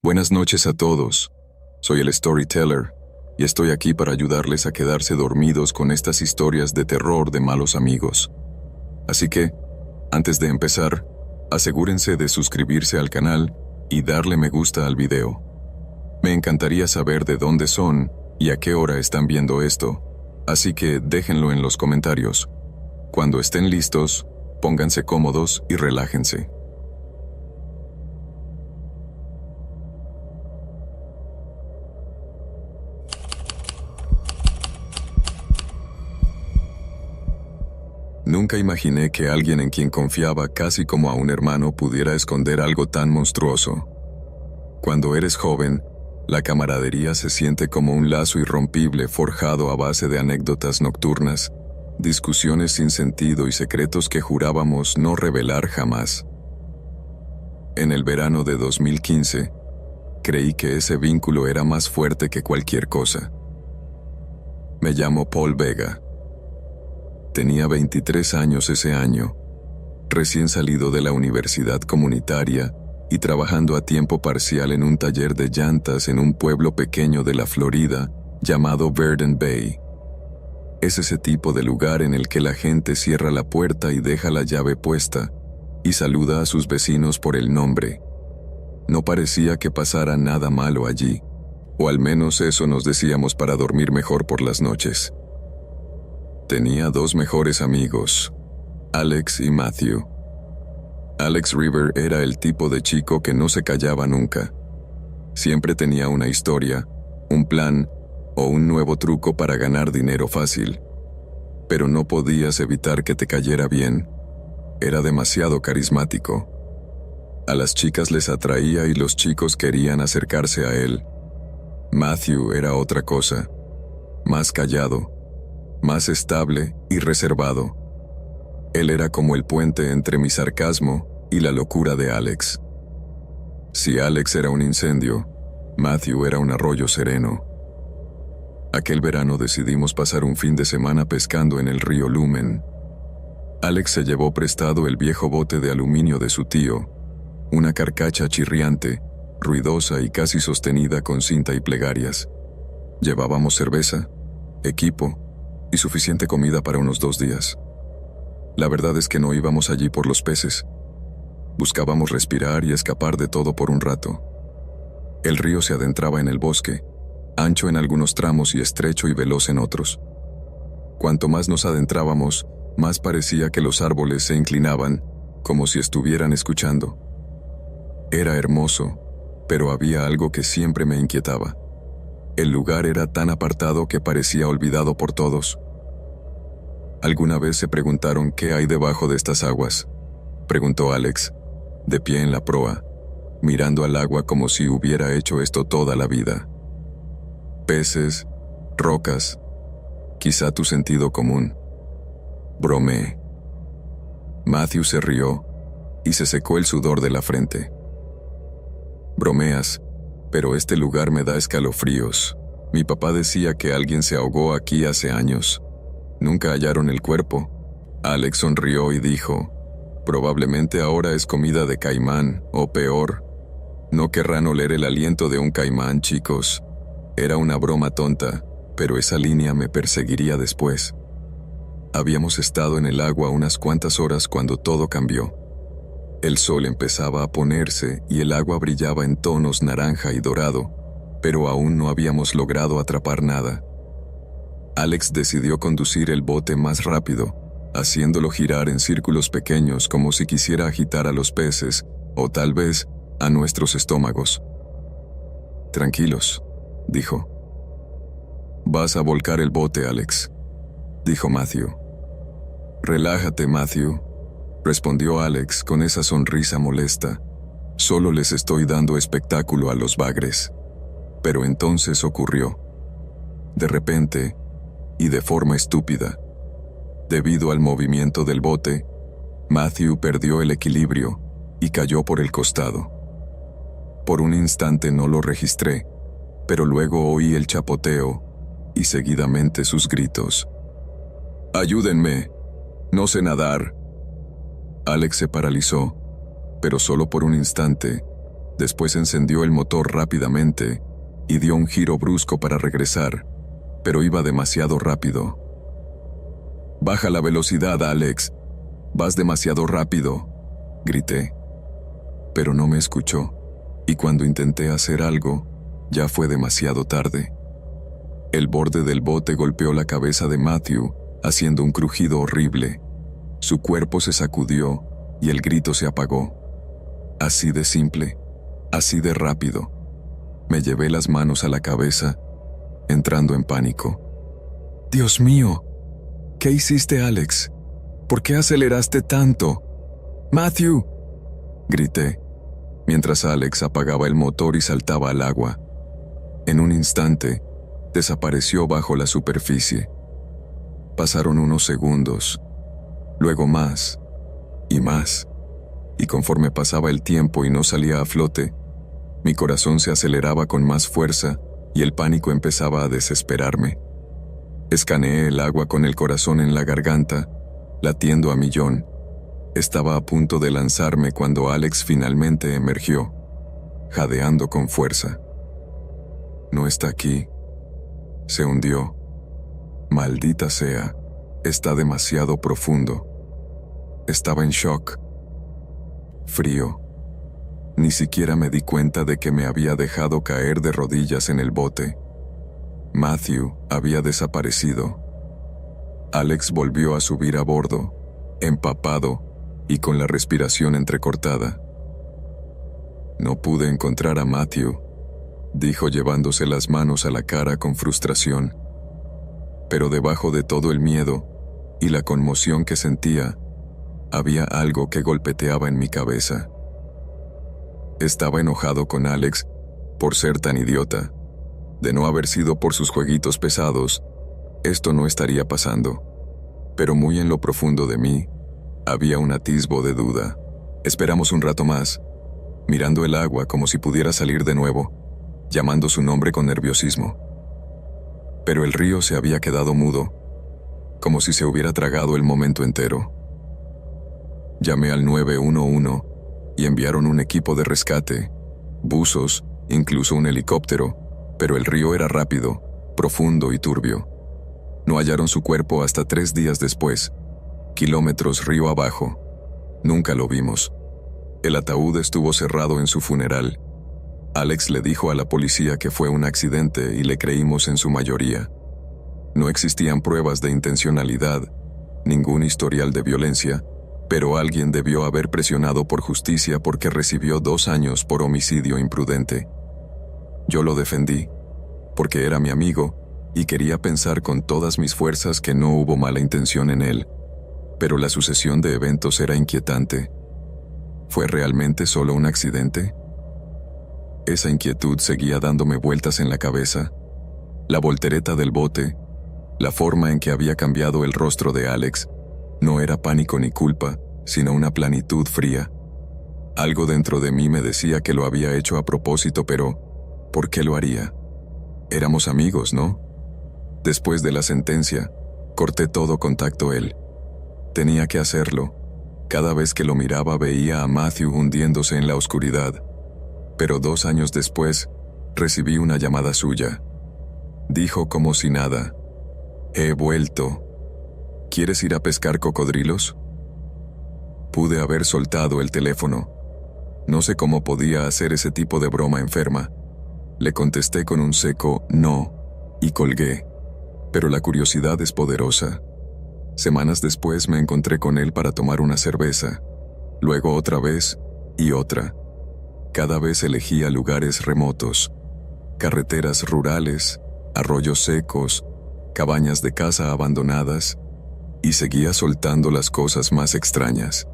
Buenas noches a todos. Soy el Storyteller y estoy aquí para ayudarles a quedarse dormidos con estas historias de terror de malos amigos. Así que, antes de empezar, asegúrense de suscribirse al canal y darle me gusta al video. Me encantaría saber de dónde son y a qué hora están viendo esto, así que déjenlo en los comentarios. Cuando estén listos, pónganse cómodos y relájense. Nunca imaginé que alguien en quien confiaba casi como a un hermano pudiera esconder algo tan monstruoso. Cuando eres joven, la camaradería se siente como un lazo irrompible forjado a base de anécdotas nocturnas, discusiones sin sentido y secretos que jurábamos no revelar jamás. En el verano de 2015, creí que ese vínculo era más fuerte que cualquier cosa. Me llamo Paul Vega. Tenía 23 años ese año, recién salido de la universidad comunitaria y trabajando a tiempo parcial en un taller de llantas en un pueblo pequeño de la Florida llamado Verdant Bay. Es ese tipo de lugar en el que la gente cierra la puerta y deja la llave puesta y saluda a sus vecinos por el nombre. No parecía que pasara nada malo allí, o al menos eso nos decíamos para dormir mejor por las noches. Tenía dos mejores amigos, Alex y Matthew. Alex River era el tipo de chico que no se callaba nunca. Siempre tenía una historia, un plan o un nuevo truco para ganar dinero fácil. Pero no podías evitar que te cayera bien. Era demasiado carismático. A las chicas les atraía y los chicos querían acercarse a él. Matthew era otra cosa, más callado, más estable y reservado. Él era como el puente entre mi sarcasmo y la locura de Alex. Si Alex era un incendio, Matthew era un arroyo sereno. Aquel verano decidimos pasar un fin de semana pescando en el río Lumen. Alex se llevó prestado el viejo bote de aluminio de su tío, una carcacha chirriante, ruidosa y casi sostenida con cinta y plegarias. Llevábamos cerveza, equipo y suficiente comida para unos 2 días. La verdad es que no íbamos allí por los peces. Buscábamos respirar y escapar de todo por un rato. El río se adentraba en el bosque, ancho en algunos tramos y estrecho y veloz en otros. Cuanto más nos adentrábamos, más parecía que los árboles se inclinaban, como si estuvieran escuchando. Era hermoso, pero había algo que siempre me inquietaba. El lugar era tan apartado que parecía olvidado por todos. ¿Alguna vez se preguntaron qué hay debajo de estas aguas?, preguntó Alex, de pie en la proa, mirando al agua como si hubiera hecho esto toda la vida. Peces, rocas, quizá tu sentido común. Bromeé. Matthew se rió y se secó el sudor de la frente. Bromeas, pero este lugar me da escalofríos. Mi papá decía que alguien se ahogó aquí hace años. Nunca hallaron el cuerpo. Alex sonrió y dijo, probablemente ahora es comida de caimán, o peor. No querrán oler el aliento de un caimán, chicos. Era una broma tonta, pero esa línea me perseguiría después. Habíamos estado en el agua unas cuantas horas cuando todo cambió. El sol empezaba a ponerse y el agua brillaba en tonos naranja y dorado, pero aún no habíamos logrado atrapar nada. Alex decidió conducir el bote más rápido, haciéndolo girar en círculos pequeños como si quisiera agitar a los peces, o tal vez a nuestros estómagos. Tranquilos, dijo. Vas a volcar el bote, Alex, dijo Matthew. Relájate, Matthew, respondió Alex con esa sonrisa molesta. Solo les estoy dando espectáculo a los bagres. Pero entonces ocurrió. De repente, y de forma estúpida, debido al movimiento del bote, Matthew perdió el equilibrio y cayó por el costado. Por un instante no lo registré, pero luego oí el chapoteo y seguidamente sus gritos. «¡Ayúdenme! ¡No sé nadar!». Alex se paralizó, pero solo por un instante, Después encendió el motor rápidamente y dio un giro brusco para regresar, pero iba demasiado rápido. «Baja la velocidad, Alex. Vas demasiado rápido», grité. Pero no me escuchó, y cuando intenté hacer algo, ya fue demasiado tarde. El borde del bote golpeó la cabeza de Matthew, haciendo un crujido horrible. Su cuerpo se sacudió y el grito se apagó. Así de simple, así de rápido. Me llevé las manos a la cabeza, entrando en pánico. «¡Dios mío! ¿Qué hiciste, Alex? ¿Por qué aceleraste tanto? ¡Matthew!», grité, mientras Alex apagaba el motor y saltaba al agua. En un instante, desapareció bajo la superficie. Pasaron unos segundos, luego más, y conforme pasaba el tiempo y no salía a flote, mi corazón se aceleraba con más fuerza y el pánico empezaba a desesperarme. Escaneé el agua con el corazón en la garganta, latiendo a millón. Estaba a punto de lanzarme cuando Alex finalmente emergió, jadeando con fuerza. «No está aquí. Se hundió. Maldita sea, está demasiado profundo». Estaba en shock. Frío. Ni siquiera me di cuenta de que me había dejado caer de rodillas en el bote. Matthew había desaparecido. Alex volvió a subir a bordo, empapado y con la respiración entrecortada. «No pude encontrar a Matthew», dijo llevándose las manos a la cara con frustración. Pero debajo de todo el miedo y la conmoción que sentía, había algo que golpeteaba en mi cabeza. Estaba enojado con Alex por ser tan idiota. De no haber sido por sus jueguitos pesados, esto no estaría pasando. Pero muy en lo profundo de mí, había un atisbo de duda. Esperamos un rato más, mirando el agua como si pudiera salir de nuevo, llamando su nombre con nerviosismo. Pero el río se había quedado mudo, como si se hubiera tragado el momento entero. Llamé al 911 y enviaron un equipo de rescate, buzos, incluso un helicóptero, pero el río era rápido, profundo y turbio. No hallaron su cuerpo hasta 3 días después, kilómetros río abajo. Nunca lo vimos. El ataúd estuvo cerrado en su funeral. Alex le dijo a la policía que fue un accidente y le creímos en su mayoría. No existían pruebas de intencionalidad, ningún historial de violencia, pero alguien debió haber presionado por justicia porque recibió 2 años por homicidio imprudente. Yo lo defendí, porque era mi amigo y quería pensar con todas mis fuerzas que no hubo mala intención en él, pero la sucesión de eventos era inquietante. ¿Fue realmente solo un accidente? Esa inquietud seguía dándome vueltas en la cabeza. La voltereta del bote, la forma en que había cambiado el rostro de Alex, no era pánico ni culpa, sino una planitud fría. Algo dentro de mí me decía que lo había hecho a propósito, pero ¿por qué lo haría? Éramos amigos, ¿no? Después de la sentencia, corté todo contacto él. Tenía que hacerlo. Cada vez que lo miraba veía a Matthew hundiéndose en la oscuridad. Pero 2 años después, recibí una llamada suya. Dijo como si nada: «He vuelto. ¿Quieres ir a pescar cocodrilos?». Pude haber soltado el teléfono. No sé cómo podía hacer ese tipo de broma enferma. Le contesté con un seco «no» y colgué. Pero la curiosidad es poderosa. Semanas después me encontré con él para tomar una cerveza. Luego otra vez y otra. Cada vez elegía lugares remotos, carreteras rurales, arroyos secos, cabañas de casa abandonadas, y seguía soltando las cosas más extrañas.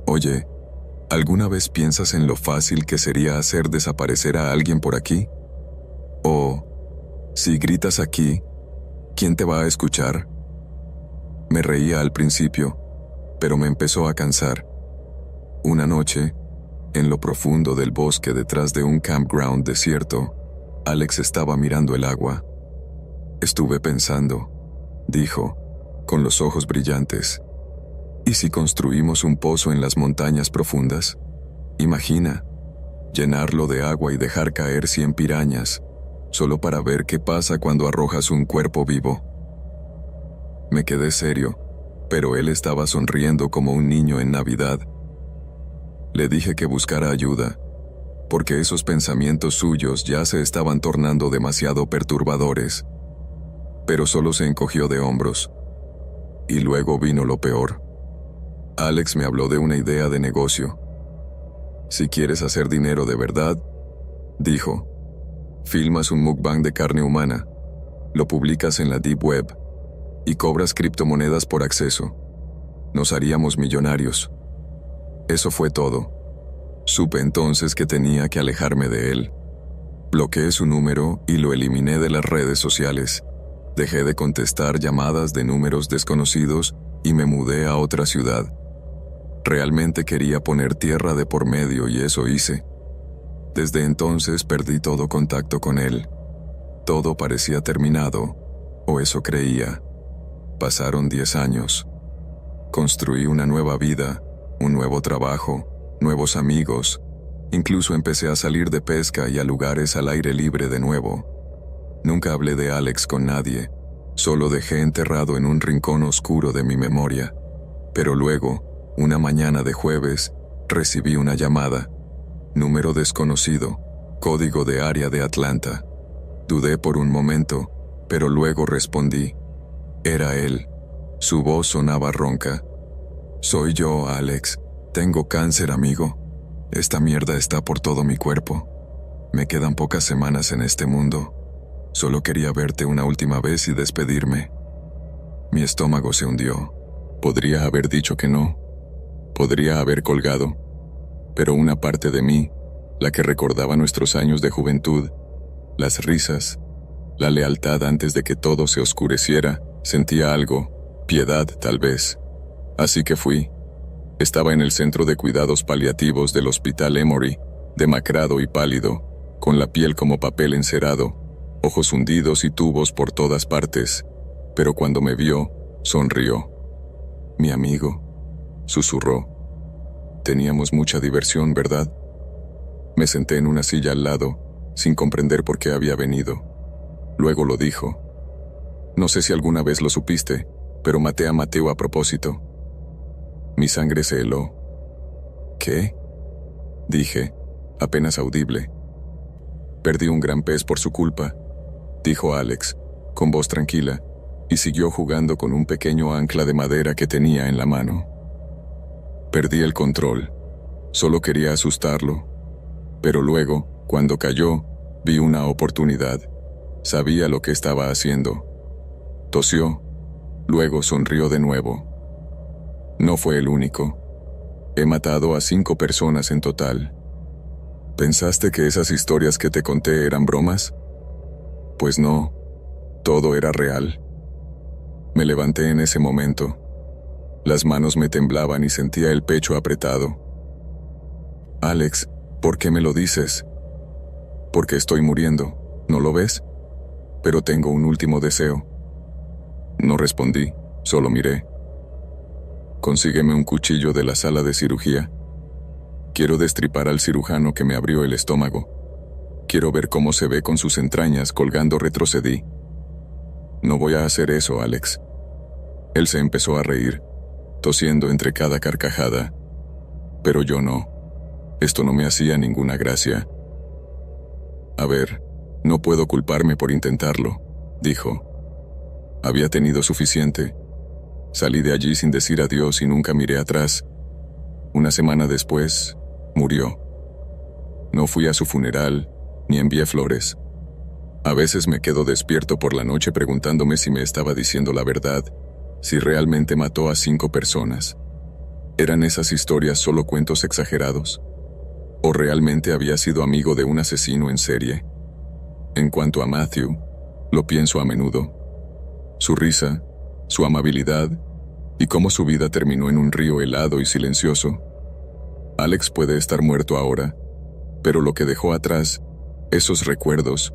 Oye, ¿alguna vez piensas en lo fácil que sería hacer desaparecer a alguien por aquí? O, si gritas aquí, ¿quién te va a escuchar? Me reía al principio, pero me empezó a cansar. Una noche, en lo profundo del bosque detrás de un campground desierto, Alex estaba mirando el agua. Estuve pensando, dijo, con los ojos brillantes. ¿Y si construimos un pozo en las montañas profundas? Imagina, llenarlo de agua y dejar caer 100 pirañas, solo para ver qué pasa cuando arrojas un cuerpo vivo. Me quedé serio, pero él estaba sonriendo como un niño en Navidad. Le dije que buscara ayuda, porque esos pensamientos suyos ya se estaban tornando demasiado perturbadores. Pero solo se encogió de hombros. Y luego vino lo peor. Alex me habló de una idea de negocio. Si quieres hacer dinero de verdad, dijo, filmas un mukbang de carne humana, lo publicas en la Deep Web y cobras criptomonedas por acceso. Nos haríamos millonarios. Eso fue todo. Supe entonces que tenía que alejarme de él. Bloqueé su número y lo eliminé de las redes sociales. Dejé de contestar llamadas de números desconocidos y me mudé a otra ciudad. Realmente quería poner tierra de por medio y eso hice. Desde entonces perdí todo contacto con él. Todo parecía terminado, o eso creía. Pasaron 10 años. Construí una nueva vida, un nuevo trabajo, nuevos amigos. Incluso empecé a salir de pesca y a lugares al aire libre de nuevo. Nunca hablé de Alex con nadie, solo dejé enterrado en un rincón oscuro de mi memoria. Pero luego, una mañana de jueves, recibí una llamada. Número desconocido, código de área de Atlanta. Dudé por un momento, pero luego respondí. Era él. Su voz sonaba ronca. Soy yo, Alex. Tengo cáncer, amigo. Esta mierda está por todo mi cuerpo. Me quedan pocas semanas en este mundo. Solo quería verte una última vez y despedirme. Mi estómago se hundió. Podría haber dicho que no. Podría haber colgado. Pero una parte de mí, la que recordaba nuestros años de juventud, las risas, la lealtad antes de que todo se oscureciera, sentía algo, piedad tal vez. Así que fui. Estaba en el centro de cuidados paliativos del Hospital Emory, demacrado y pálido, con la piel como papel encerado, ojos hundidos y tubos por todas partes, pero cuando me vio, sonrió. Mi amigo, susurró. Teníamos mucha diversión, ¿verdad? Me senté en una silla al lado, sin comprender por qué había venido. Luego lo dijo. No sé si alguna vez lo supiste, pero maté a Mateo a propósito. Mi sangre se heló. ¿Qué? Dije, apenas audible. Perdí un gran pez por su culpa, dijo Alex, con voz tranquila, y siguió jugando con un pequeño ancla de madera que tenía en la mano. Perdí el control. Solo quería asustarlo. Pero luego, cuando cayó, vi una oportunidad. Sabía lo que estaba haciendo. Tosió. Luego sonrió de nuevo. No fue el único. He matado a 5 personas en total. ¿Pensaste que esas historias que te conté eran bromas? Pues no. Todo era real. Me levanté en ese momento. Las manos me temblaban y sentía el pecho apretado. Alex, ¿por qué me lo dices? Porque estoy muriendo, ¿no lo ves? Pero tengo un último deseo. No respondí, solo miré. Consígueme un cuchillo de la sala de cirugía. Quiero destripar al cirujano que me abrió el estómago. Quiero ver cómo se ve con sus entrañas colgando. Retrocedí. No voy a hacer eso, Alex. Él se empezó a reír, tosiendo entre cada carcajada. Pero yo no. Esto no me hacía ninguna gracia. A ver, no puedo culparme por intentarlo, dijo. Había tenido suficiente. Salí de allí sin decir adiós y nunca miré atrás. Una semana después, murió. No fui a su funeral, ni envié flores. A veces me quedo despierto por la noche preguntándome si me estaba diciendo la verdad, si realmente mató a 5 personas. ¿Eran esas historias solo cuentos exagerados? ¿O realmente había sido amigo de un asesino en serie? En cuanto a Matthew, lo pienso a menudo. Su risa, su amabilidad, y cómo su vida terminó en un río helado y silencioso. Alex puede estar muerto ahora, pero lo que dejó atrás, esos recuerdos,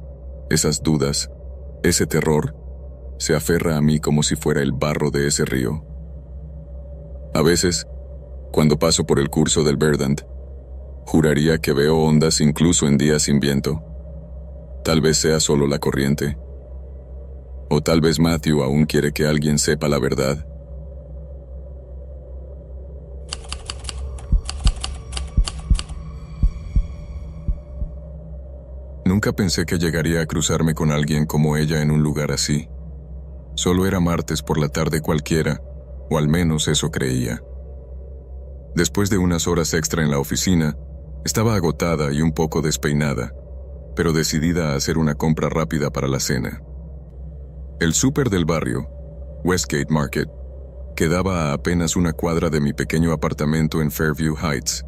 esas dudas, ese terror, se aferra a mí como si fuera el barro de ese río. A veces, cuando paso por el curso del Verdant, Juraría que veo ondas incluso en días sin viento. Tal vez sea solo la corriente. O tal vez Matthew aún quiere que alguien sepa la verdad. Nunca pensé que llegaría a cruzarme con alguien como ella en un lugar así. Solo era martes por la tarde cualquiera, o al menos eso creía. Después de unas horas extra en la oficina, estaba agotada y un poco despeinada, pero decidida a hacer una compra rápida para la cena. El súper del barrio, Westgate Market, quedaba a apenas una cuadra de mi pequeño apartamento en Fairview Heights,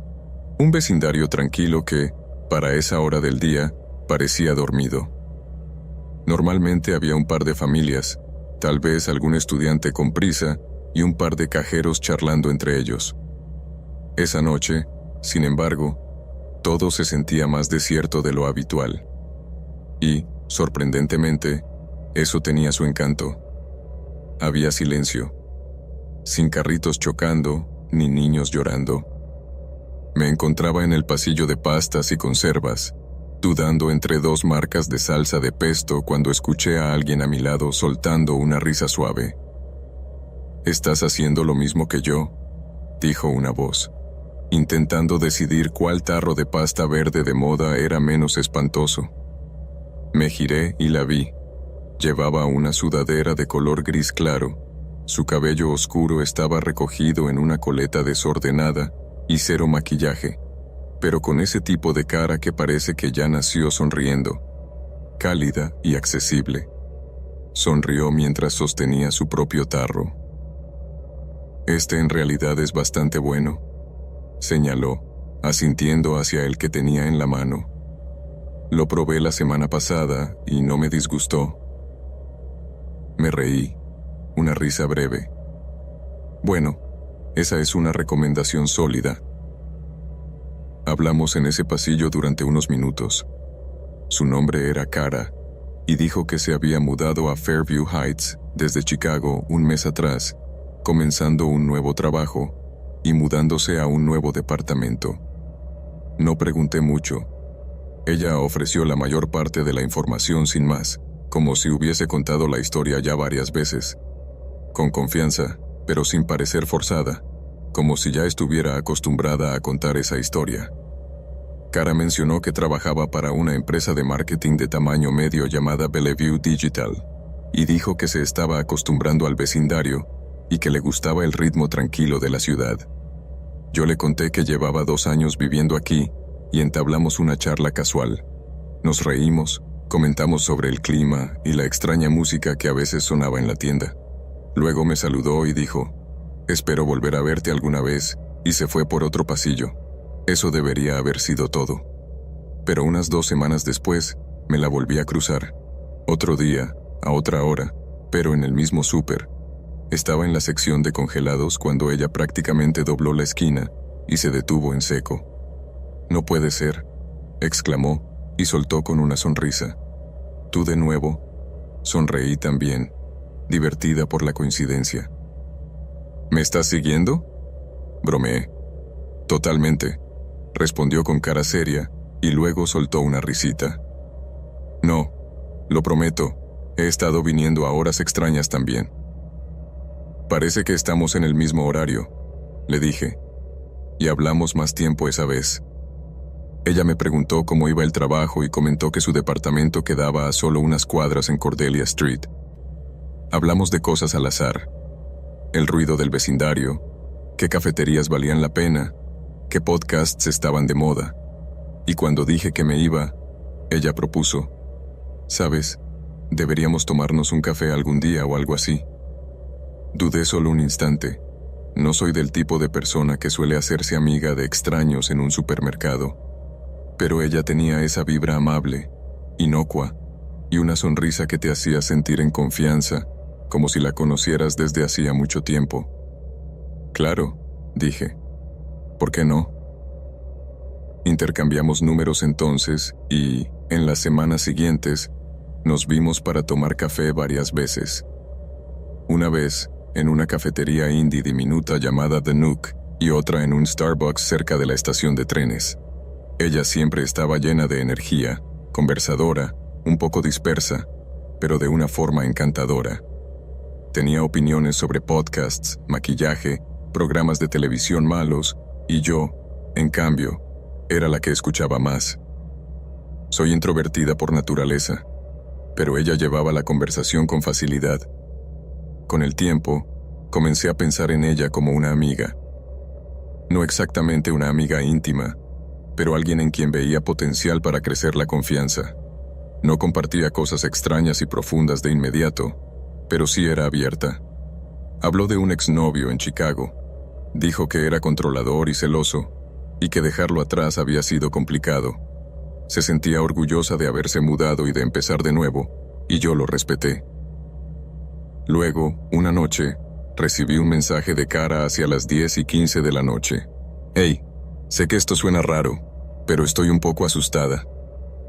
un vecindario tranquilo que, para esa hora del día, parecía dormido. Normalmente había un par de familias, tal vez algún estudiante con prisa y un par de cajeros charlando entre ellos. Esa noche, sin embargo, todo se sentía más desierto de lo habitual. Y, sorprendentemente, eso tenía su encanto. Había silencio, sin carritos chocando ni niños llorando. Me encontraba en el pasillo de pastas y conservas, dudando entre dos marcas de salsa de pesto cuando escuché a alguien a mi lado soltando una risa suave. «¿Estás haciendo lo mismo que yo?», dijo una voz, intentando decidir cuál tarro de pasta verde de moda era menos espantoso. Me giré y la vi. Llevaba una sudadera de color gris claro, su cabello oscuro estaba recogido en una coleta desordenada y cero maquillaje, pero con ese tipo de cara que parece que ya nació sonriendo, cálida y accesible. Sonrió mientras sostenía su propio tarro. «Este en realidad es bastante bueno», señaló, asintiendo hacia el que tenía en la mano. «Lo probé la semana pasada y no me disgustó». Me reí, una risa breve. «Bueno, esa es una recomendación sólida». Hablamos en ese pasillo durante unos minutos. Su nombre era Cara, y dijo que se había mudado a Fairview Heights desde Chicago un mes atrás, comenzando un nuevo trabajo y mudándose a un nuevo departamento. No pregunté mucho. Ella ofreció la mayor parte de la información sin más, como si hubiese contado la historia ya varias veces. Con confianza, pero sin parecer forzada, como si ya estuviera acostumbrada a contar esa historia. Cara mencionó que trabajaba para una empresa de marketing de tamaño medio llamada Bellevue Digital, y dijo que se estaba acostumbrando al vecindario y que le gustaba el ritmo tranquilo de la ciudad. Yo le conté que llevaba 2 años viviendo aquí y entablamos una charla casual. Nos reímos, comentamos sobre el clima y la extraña música que a veces sonaba en la tienda. Luego me saludó y dijo: «Espero volver a verte alguna vez», y se fue por otro pasillo. Eso debería haber sido todo. Pero unas 2 semanas después, me la volví a cruzar. Otro día, a otra hora, pero en el mismo súper. Estaba en la sección de congelados cuando ella prácticamente dobló la esquina y se detuvo en seco. «No puede ser», exclamó y soltó con una sonrisa. «¿Tú de nuevo?». Sonreí también, divertida por la coincidencia. «¿Me estás siguiendo?», bromeé. «Totalmente», respondió con cara seria y luego soltó una risita. «No, lo prometo, he estado viniendo a horas extrañas también». «Parece que estamos en el mismo horario», le dije, y hablamos más tiempo esa vez. Ella me preguntó cómo iba el trabajo y comentó que su departamento quedaba a solo unas cuadras en Cordelia Street. Hablamos de cosas al azar: el ruido del vecindario, qué cafeterías valían la pena, qué podcasts estaban de moda. Y cuando dije que me iba, ella propuso: «¿Sabes? Deberíamos tomarnos un café algún día o algo así». Dudé solo un instante. No soy del tipo de persona que suele hacerse amiga de extraños en un supermercado. Pero ella tenía esa vibra amable, inocua, y una sonrisa que te hacía sentir en confianza, como si la conocieras desde hacía mucho tiempo. «Claro», dije. «¿Por qué no?». Intercambiamos números entonces y, en las semanas siguientes, nos vimos para tomar café varias veces. Una vez, en una cafetería indie diminuta llamada The Nook, y otra en un Starbucks cerca de la estación de trenes. Ella siempre estaba llena de energía, conversadora, un poco dispersa, pero de una forma encantadora. Tenía opiniones sobre podcasts, maquillaje, programas de televisión malos, y yo, en cambio, era la que escuchaba más. Soy introvertida por naturaleza, pero ella llevaba la conversación con facilidad. Con el tiempo, comencé a pensar en ella como una amiga. No exactamente una amiga íntima, pero alguien en quien veía potencial para crecer la confianza. No compartía cosas extrañas y profundas de inmediato, pero sí era abierta. Habló de un exnovio en Chicago. Dijo que era controlador y celoso, y que dejarlo atrás había sido complicado. Se sentía orgullosa de haberse mudado y de empezar de nuevo, y yo lo respeté. Luego, una noche, recibí un mensaje de Cara hacia las 10:15 de la noche. «Hey, sé que esto suena raro, pero estoy un poco asustada.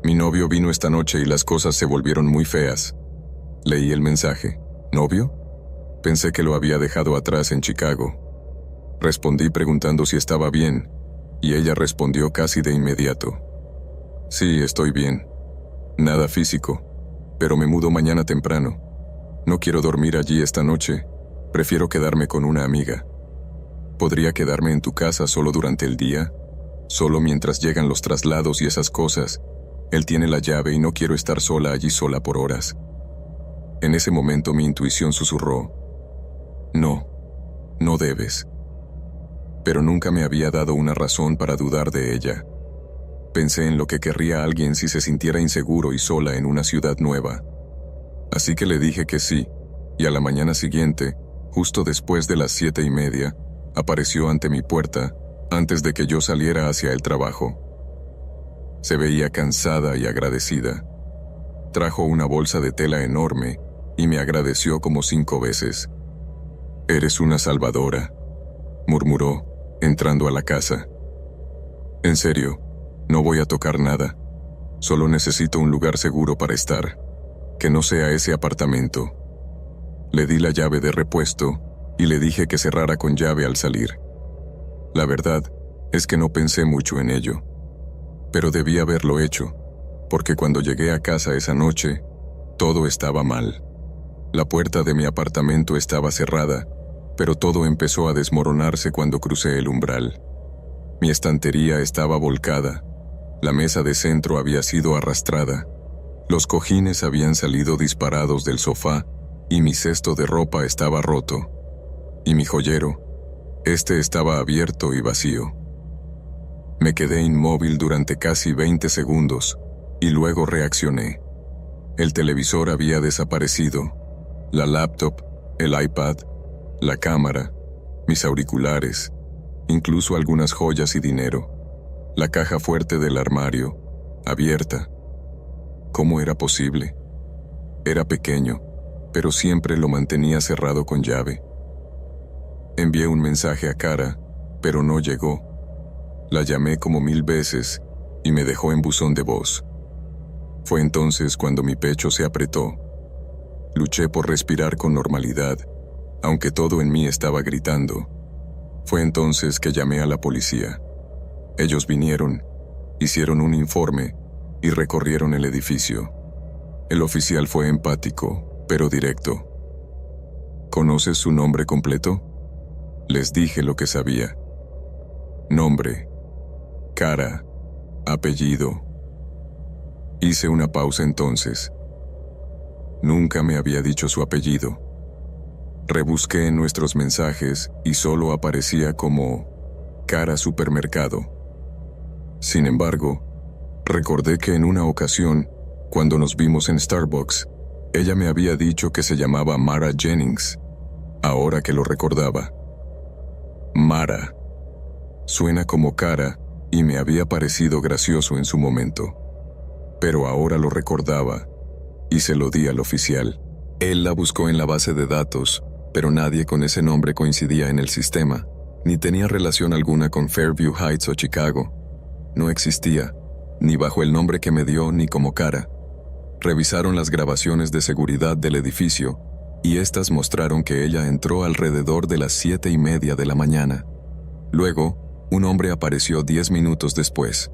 Mi novio vino esta noche y las cosas se volvieron muy feas». Leí el mensaje. ¿Novio? Pensé que lo había dejado atrás en Chicago. Respondí preguntando si estaba bien, y ella respondió casi de inmediato. «Sí, estoy bien. Nada físico, pero me mudo mañana temprano. No quiero dormir allí esta noche. Prefiero quedarme con una amiga. ¿Podría quedarme en tu casa solo durante el día? Solo mientras llegan los traslados y esas cosas. Él tiene la llave y no quiero estar sola allí sola por horas». En ese momento mi intuición susurró: «No, no debes». Pero nunca me había dado una razón para dudar de ella. Pensé en lo que querría alguien si se sintiera inseguro y sola en una ciudad nueva. Así que le dije que sí, y a la mañana siguiente, justo después de las 7:30, apareció ante mi puerta, antes de que yo saliera hacia el trabajo. Se veía cansada y agradecida. Trajo una bolsa de tela enorme y me agradeció como 5 veces. «Eres una salvadora», murmuró, entrando a la casa. «En serio, no voy a tocar nada. Solo necesito un lugar seguro para estar. Que no sea ese apartamento». Le di la llave de repuesto y le dije que cerrara con llave al salir. La verdad es que no pensé mucho en ello, pero debí haberlo hecho, porque cuando llegué a casa esa noche, todo estaba mal. La puerta de mi apartamento estaba cerrada, pero todo empezó a desmoronarse cuando crucé el umbral. Mi estantería estaba volcada, la mesa de centro había sido arrastrada, los cojines habían salido disparados del sofá y mi cesto de ropa estaba roto. Y mi joyero, este estaba abierto y vacío. Me quedé inmóvil durante casi 20 segundos y luego reaccioné. El televisor había desaparecido, la laptop, el iPad, la cámara, mis auriculares, incluso algunas joyas y dinero. La caja fuerte del armario, abierta. ¿Cómo era posible? Era pequeño, pero siempre lo mantenía cerrado con llave. Envié un mensaje a Cara, pero no llegó. La llamé como 1000 veces y me dejó en buzón de voz. Fue entonces cuando mi pecho se apretó. Luché por respirar con normalidad, aunque todo en mí estaba gritando. Fue entonces que llamé a la policía. Ellos vinieron, hicieron un informe y recorrieron el edificio. El oficial fue empático, pero directo. ¿Conoces su nombre completo? Les dije lo que sabía. Nombre, Cara, apellido. Hice una pausa entonces. Nunca me había dicho su apellido. Rebusqué en nuestros mensajes y solo aparecía como Cara Supermercado. Sin embargo, recordé que en una ocasión, cuando nos vimos en Starbucks, ella me había dicho que se llamaba Mara Jennings. Ahora que lo recordaba. Mara. Suena como Cara y me había parecido gracioso en su momento. Pero ahora lo recordaba y se lo di al oficial. Él la buscó en la base de datos, pero nadie con ese nombre coincidía en el sistema, ni tenía relación alguna con Fairview Heights o Chicago. No existía, ni bajo el nombre que me dio ni como Cara. Revisaron las grabaciones de seguridad del edificio y estas mostraron que ella entró alrededor de las 7:30 de la mañana. Luego, un hombre apareció 10 minutos después.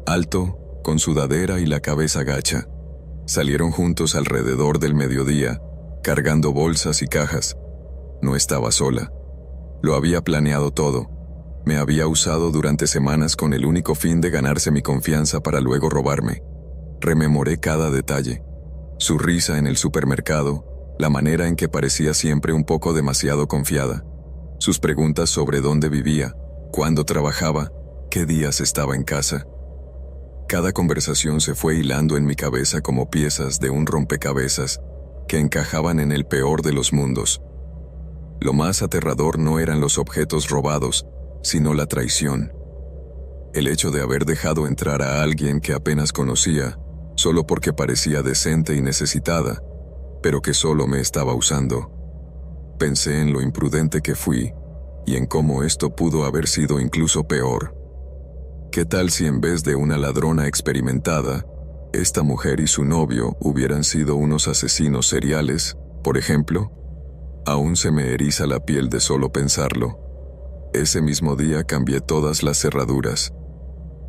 alto, con sudadera y la cabeza gacha. Salieron juntos alrededor del mediodía, cargando bolsas y cajas. No estaba sola. Lo había planeado todo. Me había usado durante semanas con el único fin de ganarse mi confianza para luego robarme. Rememoré cada detalle. Su risa en el supermercado, la manera en que parecía siempre un poco demasiado confiada. Sus preguntas sobre dónde vivía, cuándo trabajaba, qué días estaba en casa. Cada conversación se fue hilando en mi cabeza como piezas de un rompecabezas que encajaban en el peor de los mundos. Lo más aterrador no eran los objetos robados, sino la traición. El hecho de haber dejado entrar a alguien que apenas conocía, solo porque parecía decente y necesitada, pero que solo me estaba usando. Pensé en lo imprudente que fui, y en cómo esto pudo haber sido incluso peor. ¿Qué tal si en vez de una ladrona experimentada, esta mujer y su novio hubieran sido unos asesinos seriales, por ejemplo? Aún se me eriza la piel de solo pensarlo. Ese mismo día cambié todas las cerraduras.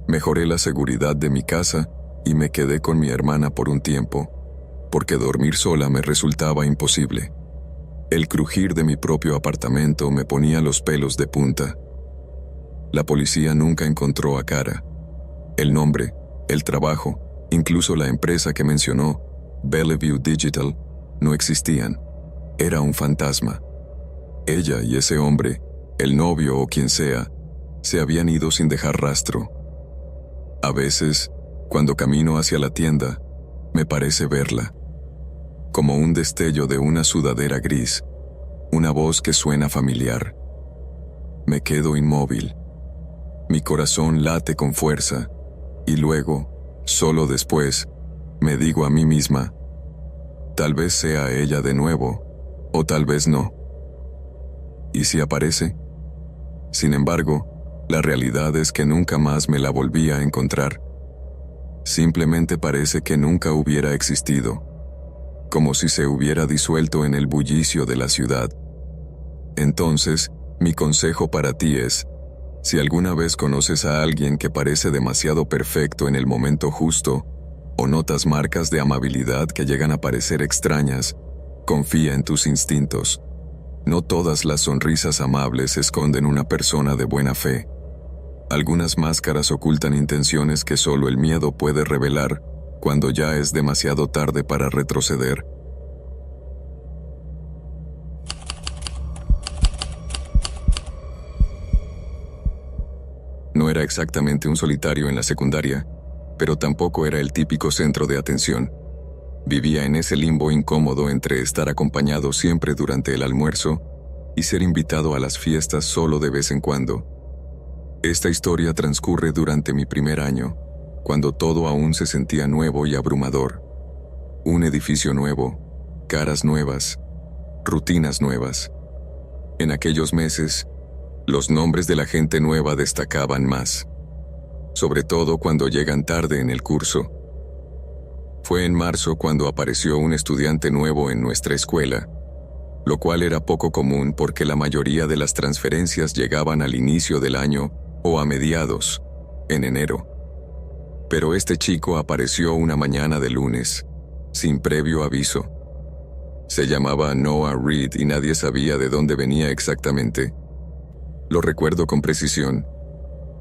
Mejoré la seguridad de mi casa y me quedé con mi hermana por un tiempo, porque dormir sola me resultaba imposible. El crujir de mi propio apartamento me ponía los pelos de punta. La policía nunca encontró a Cara. El nombre, el trabajo, incluso la empresa que mencionó, Bellevue Digital, no existían. Era un fantasma. Ella y ese hombre, el novio o quien sea, se habían ido sin dejar rastro. A veces, cuando camino hacia la tienda, me parece verla. Como un destello de una sudadera gris, una voz que suena familiar. Me quedo inmóvil. Mi corazón late con fuerza, y luego, solo después, me digo a mí misma, tal vez sea ella de nuevo, o tal vez no. ¿Y si aparece? Sin embargo, la realidad es que nunca más me la volví a encontrar. Simplemente parece que nunca hubiera existido, como si se hubiera disuelto en el bullicio de la ciudad. Entonces, mi consejo para ti es, si alguna vez conoces a alguien que parece demasiado perfecto en el momento justo, o notas marcas de amabilidad que llegan a parecer extrañas, confía en tus instintos. No todas las sonrisas amables esconden una persona de buena fe. Algunas máscaras ocultan intenciones que solo el miedo puede revelar cuando ya es demasiado tarde para retroceder. No era exactamente un solitario en la secundaria, pero tampoco era el típico centro de atención. Vivía en ese limbo incómodo entre estar acompañado siempre durante el almuerzo y ser invitado a las fiestas solo de vez en cuando. Esta historia transcurre durante mi primer año, cuando todo aún se sentía nuevo y abrumador. Un edificio nuevo, caras nuevas, rutinas nuevas. En aquellos meses, los nombres de la gente nueva destacaban más, sobre todo cuando llegan tarde en el curso. Fue en marzo cuando apareció un estudiante nuevo en nuestra escuela, lo cual era poco común porque la mayoría de las transferencias llegaban al inicio del año o a mediados, en enero. Pero este chico apareció una mañana de lunes, sin previo aviso. Se llamaba Noah Reed y nadie sabía de dónde venía exactamente. Lo recuerdo con precisión.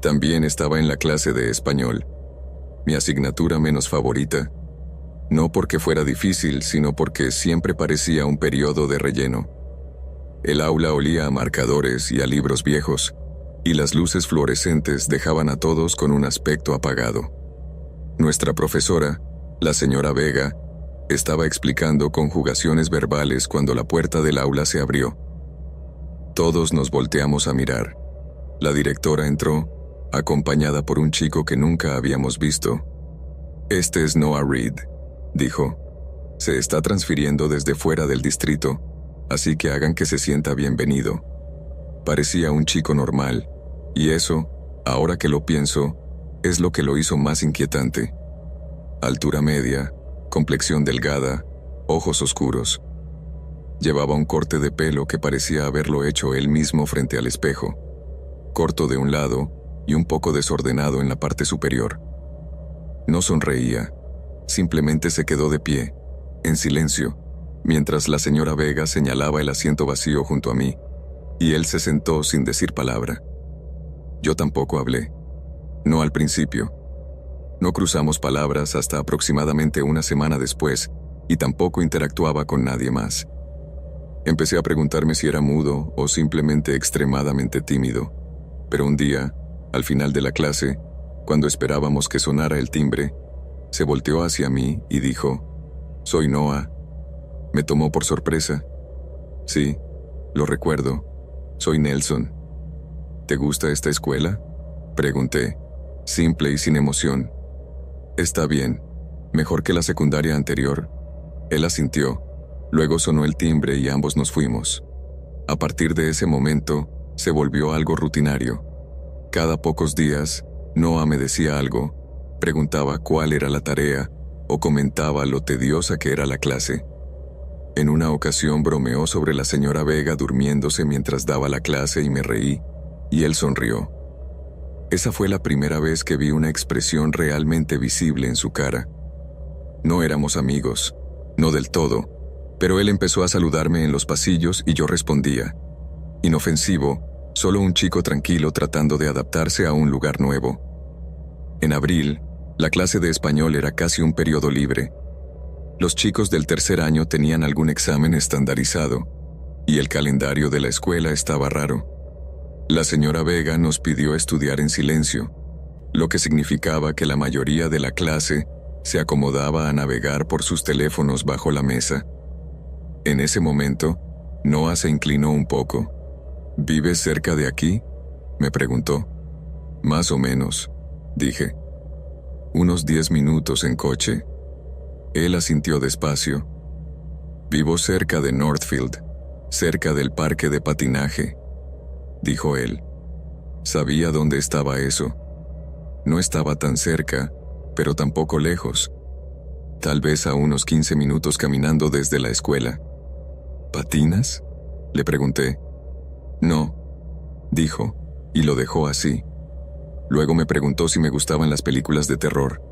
También estaba en la clase de español, mi asignatura menos favorita. No porque fuera difícil, sino porque siempre parecía un periodo de relleno. El aula olía a marcadores y a libros viejos, y las luces fluorescentes dejaban a todos con un aspecto apagado. Nuestra profesora, la señora Vega, estaba explicando conjugaciones verbales cuando la puerta del aula se abrió. Todos nos volteamos a mirar. La directora entró, acompañada por un chico que nunca habíamos visto. «Este es Noah Reed», dijo. «Se está transfiriendo desde fuera del distrito, así que hagan que se sienta bienvenido». Parecía un chico normal, y eso, ahora que lo pienso, es lo que lo hizo más inquietante. Altura media, complexión delgada, ojos oscuros. Llevaba un corte de pelo que parecía haberlo hecho él mismo frente al espejo, corto de un lado y un poco desordenado en la parte superior. No sonreía, simplemente se quedó de pie, en silencio, mientras la señora Vega señalaba el asiento vacío junto a mí, y él se sentó sin decir palabra. Yo tampoco hablé. No al principio. No cruzamos palabras hasta aproximadamente una semana después, y tampoco interactuaba con nadie más. Empecé a preguntarme si era mudo o simplemente extremadamente tímido. Pero un día, al final de la clase, cuando esperábamos que sonara el timbre, se volteó hacia mí y dijo: «Soy Noah». Me tomó por sorpresa. «Sí, lo recuerdo. Soy Nelson». «¿Te gusta esta escuela?», pregunté, simple y sin emoción. «Está bien, mejor que la secundaria anterior». Él asintió. Luego sonó el timbre y ambos nos fuimos. A partir de ese momento, se volvió algo rutinario. Cada pocos días, Noah me decía algo, preguntaba cuál era la tarea o comentaba lo tediosa que era la clase. En una ocasión bromeó sobre la señora Vega durmiéndose mientras daba la clase y me reí, y él sonrió. Esa fue la primera vez que vi una expresión realmente visible en su cara. No éramos amigos, no del todo, pero él empezó a saludarme en los pasillos y yo respondía. Inofensivo, solo un chico tranquilo tratando de adaptarse a un lugar nuevo. En abril, la clase de español era casi un periodo libre. Los chicos del tercer año tenían algún examen estandarizado, y el calendario de la escuela estaba raro. La señora Vega nos pidió estudiar en silencio, lo que significaba que la mayoría de la clase se acomodaba a navegar por sus teléfonos bajo la mesa. En ese momento, Noah se inclinó un poco. «¿Vives cerca de aquí?», me preguntó. «Más o menos», dije. «Unos 10 minutos en coche». Él asintió despacio. «Vivo cerca de Northfield, cerca del parque de patinaje», dijo él. Sabía dónde estaba eso. No estaba tan cerca, pero tampoco lejos. Tal vez a unos 15 minutos caminando desde la escuela. «¿Patinas?», le pregunté. «No», dijo, y lo dejó así. Luego me preguntó si me gustaban las películas de terror.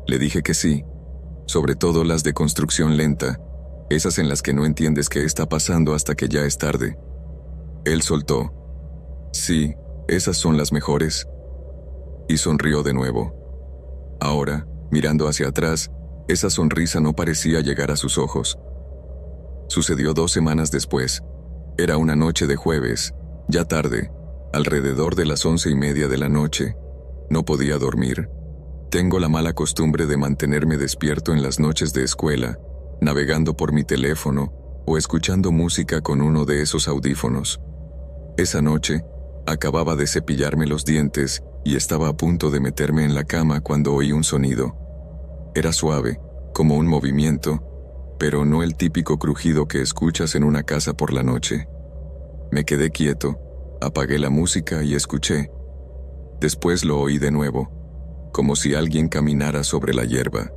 Le dije que sí, sobre todo las de construcción lenta, esas en las que no entiendes qué está pasando hasta que ya es tarde. Él soltó: «Sí, esas son las mejores», y sonrió de nuevo. Ahora, mirando hacia atrás, esa sonrisa no parecía llegar a sus ojos. Sucedió 2 semanas después. Era una noche de jueves, ya tarde, alrededor de las 11:30 de la noche. No podía dormir. Tengo la mala costumbre de mantenerme despierto en las noches de escuela, navegando por mi teléfono o escuchando música con uno de esos audífonos. Esa noche, acababa de cepillarme los dientes y estaba a punto de meterme en la cama cuando oí un sonido. Era suave, como un movimiento, pero no el típico crujido que escuchas en una casa por la noche. Me quedé quieto, apagué la música y escuché. Después lo oí de nuevo, como si alguien caminara sobre la hierba.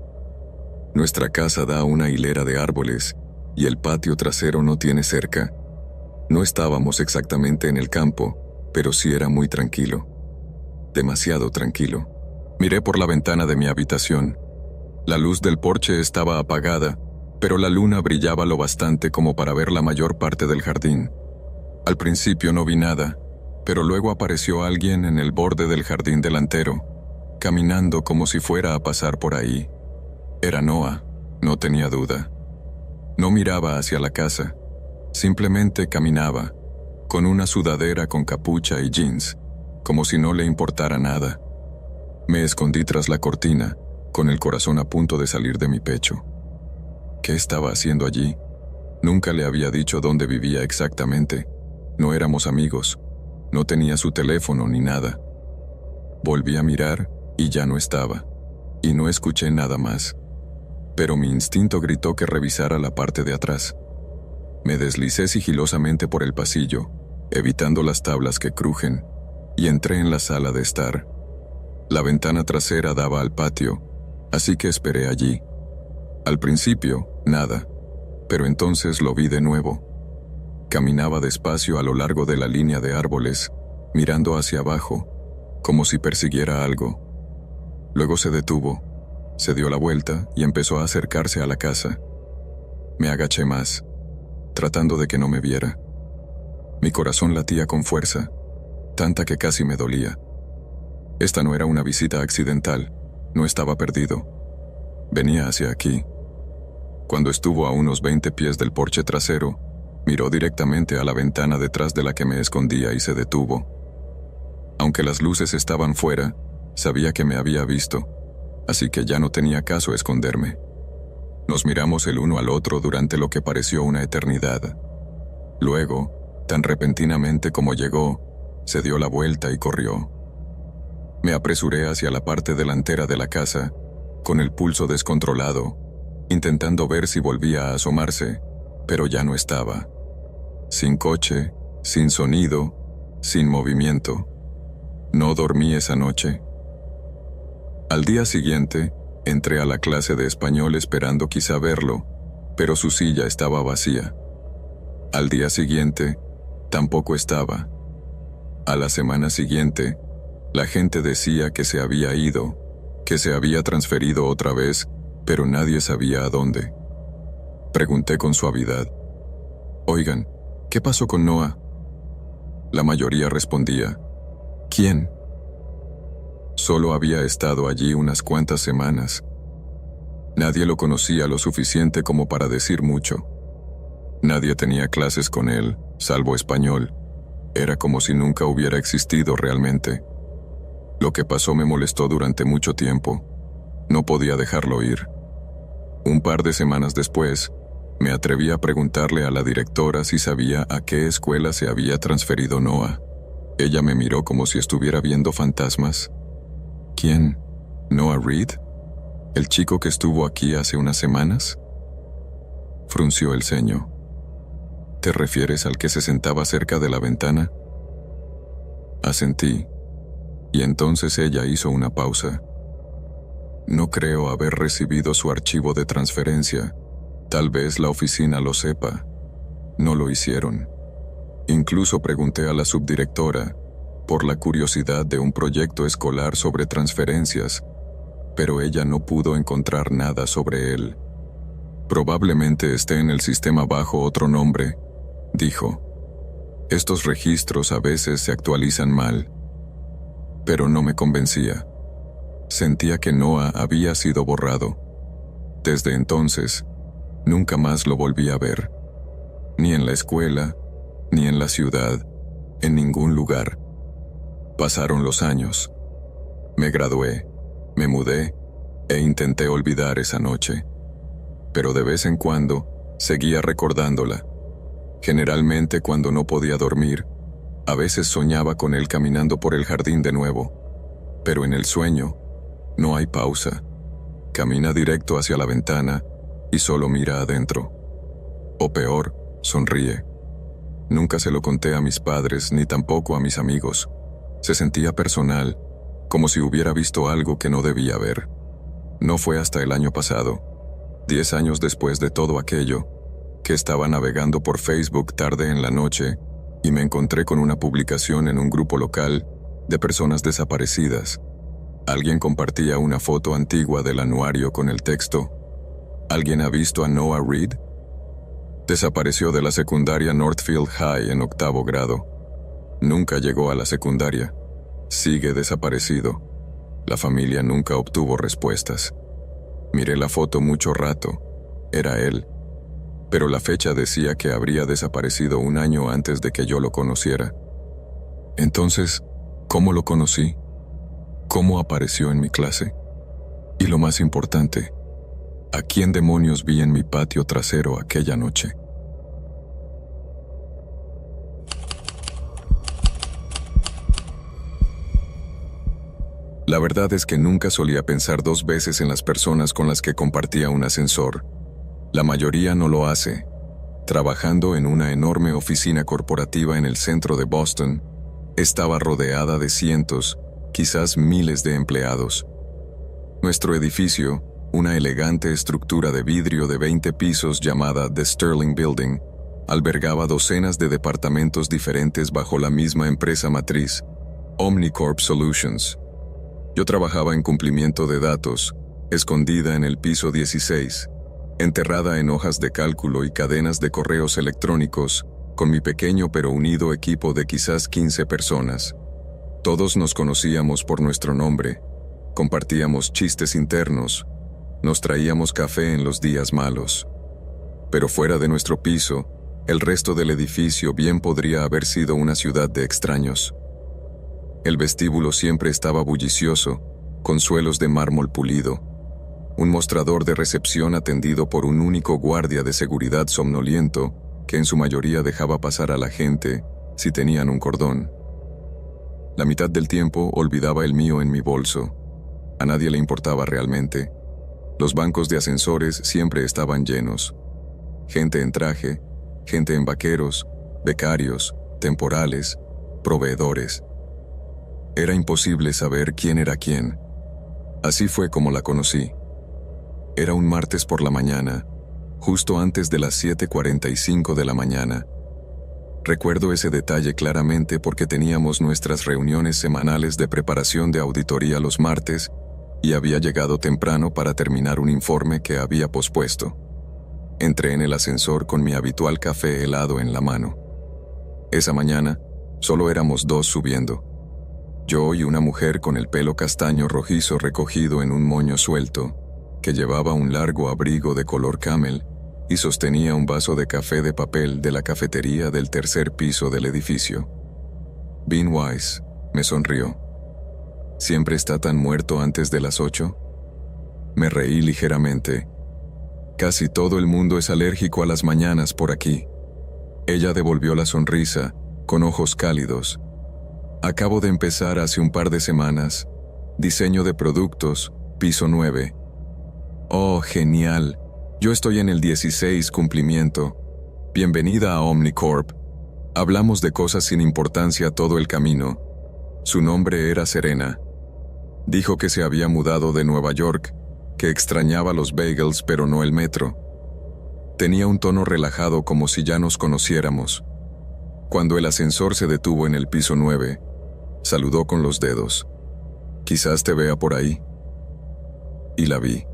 Nuestra casa da a una hilera de árboles, y el patio trasero no tiene cerca. No estábamos exactamente en el campo, pero sí era muy tranquilo. Demasiado tranquilo. Miré por la ventana de mi habitación. La luz del porche estaba apagada, pero la luna brillaba lo bastante como para ver la mayor parte del jardín. Al principio no vi nada, pero luego apareció alguien en el borde del jardín delantero, caminando como si fuera a pasar por ahí. Era Noah, no tenía duda. No miraba hacia la casa, simplemente caminaba, con una sudadera con capucha y jeans, como si no le importara nada. Me escondí tras la cortina, con el corazón a punto de salir de mi pecho. ¿Qué estaba haciendo allí? Nunca le había dicho dónde vivía exactamente. No éramos amigos. No tenía su teléfono ni nada. Volví a mirar y ya no estaba. Y no escuché nada más. Pero mi instinto gritó que revisara la parte de atrás. Me deslicé sigilosamente por el pasillo, evitando las tablas que crujen, y entré en la sala de estar. La ventana trasera daba al patio, así que esperé allí. Al principio, nada, pero entonces lo vi de nuevo. Caminaba despacio a lo largo de la línea de árboles, mirando hacia abajo, como si persiguiera algo. Luego se detuvo, se dio la vuelta y empezó a acercarse a la casa. Me agaché más, tratando de que no me viera. Mi corazón latía con fuerza, tanta que casi me dolía. Esta no era una visita accidental, no estaba perdido. Venía hacia aquí. Cuando estuvo a unos 20 pies del porche trasero, miró directamente a la ventana detrás de la que me escondía y se detuvo. Aunque las luces estaban fuera, sabía que me había visto, así que ya no tenía caso esconderme. Nos miramos el uno al otro durante lo que pareció una eternidad. Luego, tan repentinamente como llegó, se dio la vuelta y corrió. Me apresuré hacia la parte delantera de la casa, con el pulso descontrolado, intentando ver si volvía a asomarse, pero ya no estaba. Sin coche, sin sonido, sin movimiento. No dormí esa noche. Al día siguiente, entré a la clase de español esperando quizá verlo, pero su silla estaba vacía. Al día siguiente, tampoco estaba. A la semana siguiente, la gente decía que se había ido, que se había transferido otra vez, pero nadie sabía a dónde. Pregunté con suavidad: «Oigan, ¿qué pasó con Noah?» La mayoría respondía: «¿Quién?» Solo había estado allí unas cuantas semanas. Nadie lo conocía lo suficiente como para decir mucho. Nadie tenía clases con él, salvo español. Era como si nunca hubiera existido realmente. Lo que pasó me molestó durante mucho tiempo. No podía dejarlo ir. Un par de semanas después, me atreví a preguntarle a la directora si sabía a qué escuela se había transferido Noah. Ella me miró como si estuviera viendo fantasmas. ¿Quién? ¿Noah Reed? ¿El chico que estuvo aquí hace unas semanas? Frunció el ceño. ¿Te refieres al que se sentaba cerca de la ventana? Asentí, y entonces ella hizo una pausa. No creo haber recibido su archivo de transferencia. Tal vez la oficina lo sepa. No lo hicieron. Incluso pregunté a la subdirectora por la curiosidad de un proyecto escolar sobre transferencias, pero ella no pudo encontrar nada sobre él. Probablemente esté en el sistema bajo otro nombre, dijo. Estos registros a veces se actualizan mal. Pero no me convencía. Sentía que Noah había sido borrado. Desde entonces, nunca más lo volví a ver. Ni en la escuela, ni en la ciudad, en ningún lugar. Pasaron los años. Me gradué, me mudé e intenté olvidar esa noche. Pero de vez en cuando, seguía recordándola. Generalmente cuando no podía dormir, a veces soñaba con él caminando por el jardín de nuevo. Pero en el sueño, no hay pausa. Camina directo hacia la ventana y solo mira adentro. O peor, sonríe. Nunca se lo conté a mis padres ni tampoco a mis amigos. Se sentía personal, como si hubiera visto algo que no debía ver. No fue hasta el año pasado, 10 años después de todo aquello, que estaba navegando por Facebook tarde en la noche y me encontré con una publicación en un grupo local de personas desaparecidas. Alguien compartía una foto antigua del anuario con el texto: ¿Alguien ha visto a Noah Reed? Desapareció de la secundaria Northfield High en 8º grado. Nunca llegó a la secundaria. Sigue desaparecido. La familia nunca obtuvo respuestas. Miré la foto mucho rato. Era él. Pero la fecha decía que habría desaparecido un año antes de que yo lo conociera. Entonces, ¿cómo lo conocí? ¿Cómo apareció en mi clase? Y lo más importante, ¿a quién demonios vi en mi patio trasero aquella noche? La verdad es que nunca solía pensar 2 veces en las personas con las que compartía un ascensor. La mayoría no lo hace. Trabajando en una enorme oficina corporativa en el centro de Boston, estaba rodeada de cientos, quizás miles de empleados. Nuestro edificio, una elegante estructura de vidrio de 20 pisos llamada The Sterling Building, albergaba docenas de departamentos diferentes bajo la misma empresa matriz, Omnicorp Solutions. Yo trabajaba en cumplimiento de datos, escondida en el piso 16, enterrada en hojas de cálculo y cadenas de correos electrónicos, con mi pequeño pero unido equipo de quizás 15 personas. Todos nos conocíamos por nuestro nombre, compartíamos chistes internos, nos traíamos café en los días malos. Pero fuera de nuestro piso, el resto del edificio bien podría haber sido una ciudad de extraños. El vestíbulo siempre estaba bullicioso, con suelos de mármol pulido, un mostrador de recepción atendido por un único guardia de seguridad somnoliento que en su mayoría dejaba pasar a la gente si tenían un cordón. La mitad del tiempo olvidaba el mío en mi bolso. A nadie le importaba realmente. Los bancos de ascensores siempre estaban llenos. Gente en traje, gente en vaqueros, becarios, temporales, proveedores. Era imposible saber quién era quién. Así fue como la conocí. Era un martes por la mañana, justo antes de las 7:45 de la mañana. Recuerdo ese detalle claramente porque teníamos nuestras reuniones semanales de preparación de auditoría los martes y había llegado temprano para terminar un informe que había pospuesto. Entré en el ascensor con mi habitual café helado en la mano. Esa mañana, solo éramos dos subiendo. Yo y una mujer con el pelo castaño rojizo recogido en un moño suelto, que llevaba un largo abrigo de color camel y sostenía un vaso de café de papel de la cafetería del tercer piso del edificio. Bean Wise me sonrió. ¿Siempre está tan muerto antes de las 8? Me reí ligeramente. Casi todo el mundo es alérgico a las mañanas por aquí. Ella devolvió la sonrisa, con ojos cálidos. Acabo de empezar hace un par de semanas. Diseño de productos, piso 9. Oh, genial. Yo estoy en el 16 cumplimiento. Bienvenida a Omnicorp. Hablamos de cosas sin importancia todo el camino. Su nombre era Serena. Dijo que se había mudado de Nueva York, que extrañaba los bagels pero no el metro. Tenía un tono relajado como si ya nos conociéramos. Cuando el ascensor se detuvo en el piso 9, saludó con los dedos. Quizás te vea por ahí. Y la vi.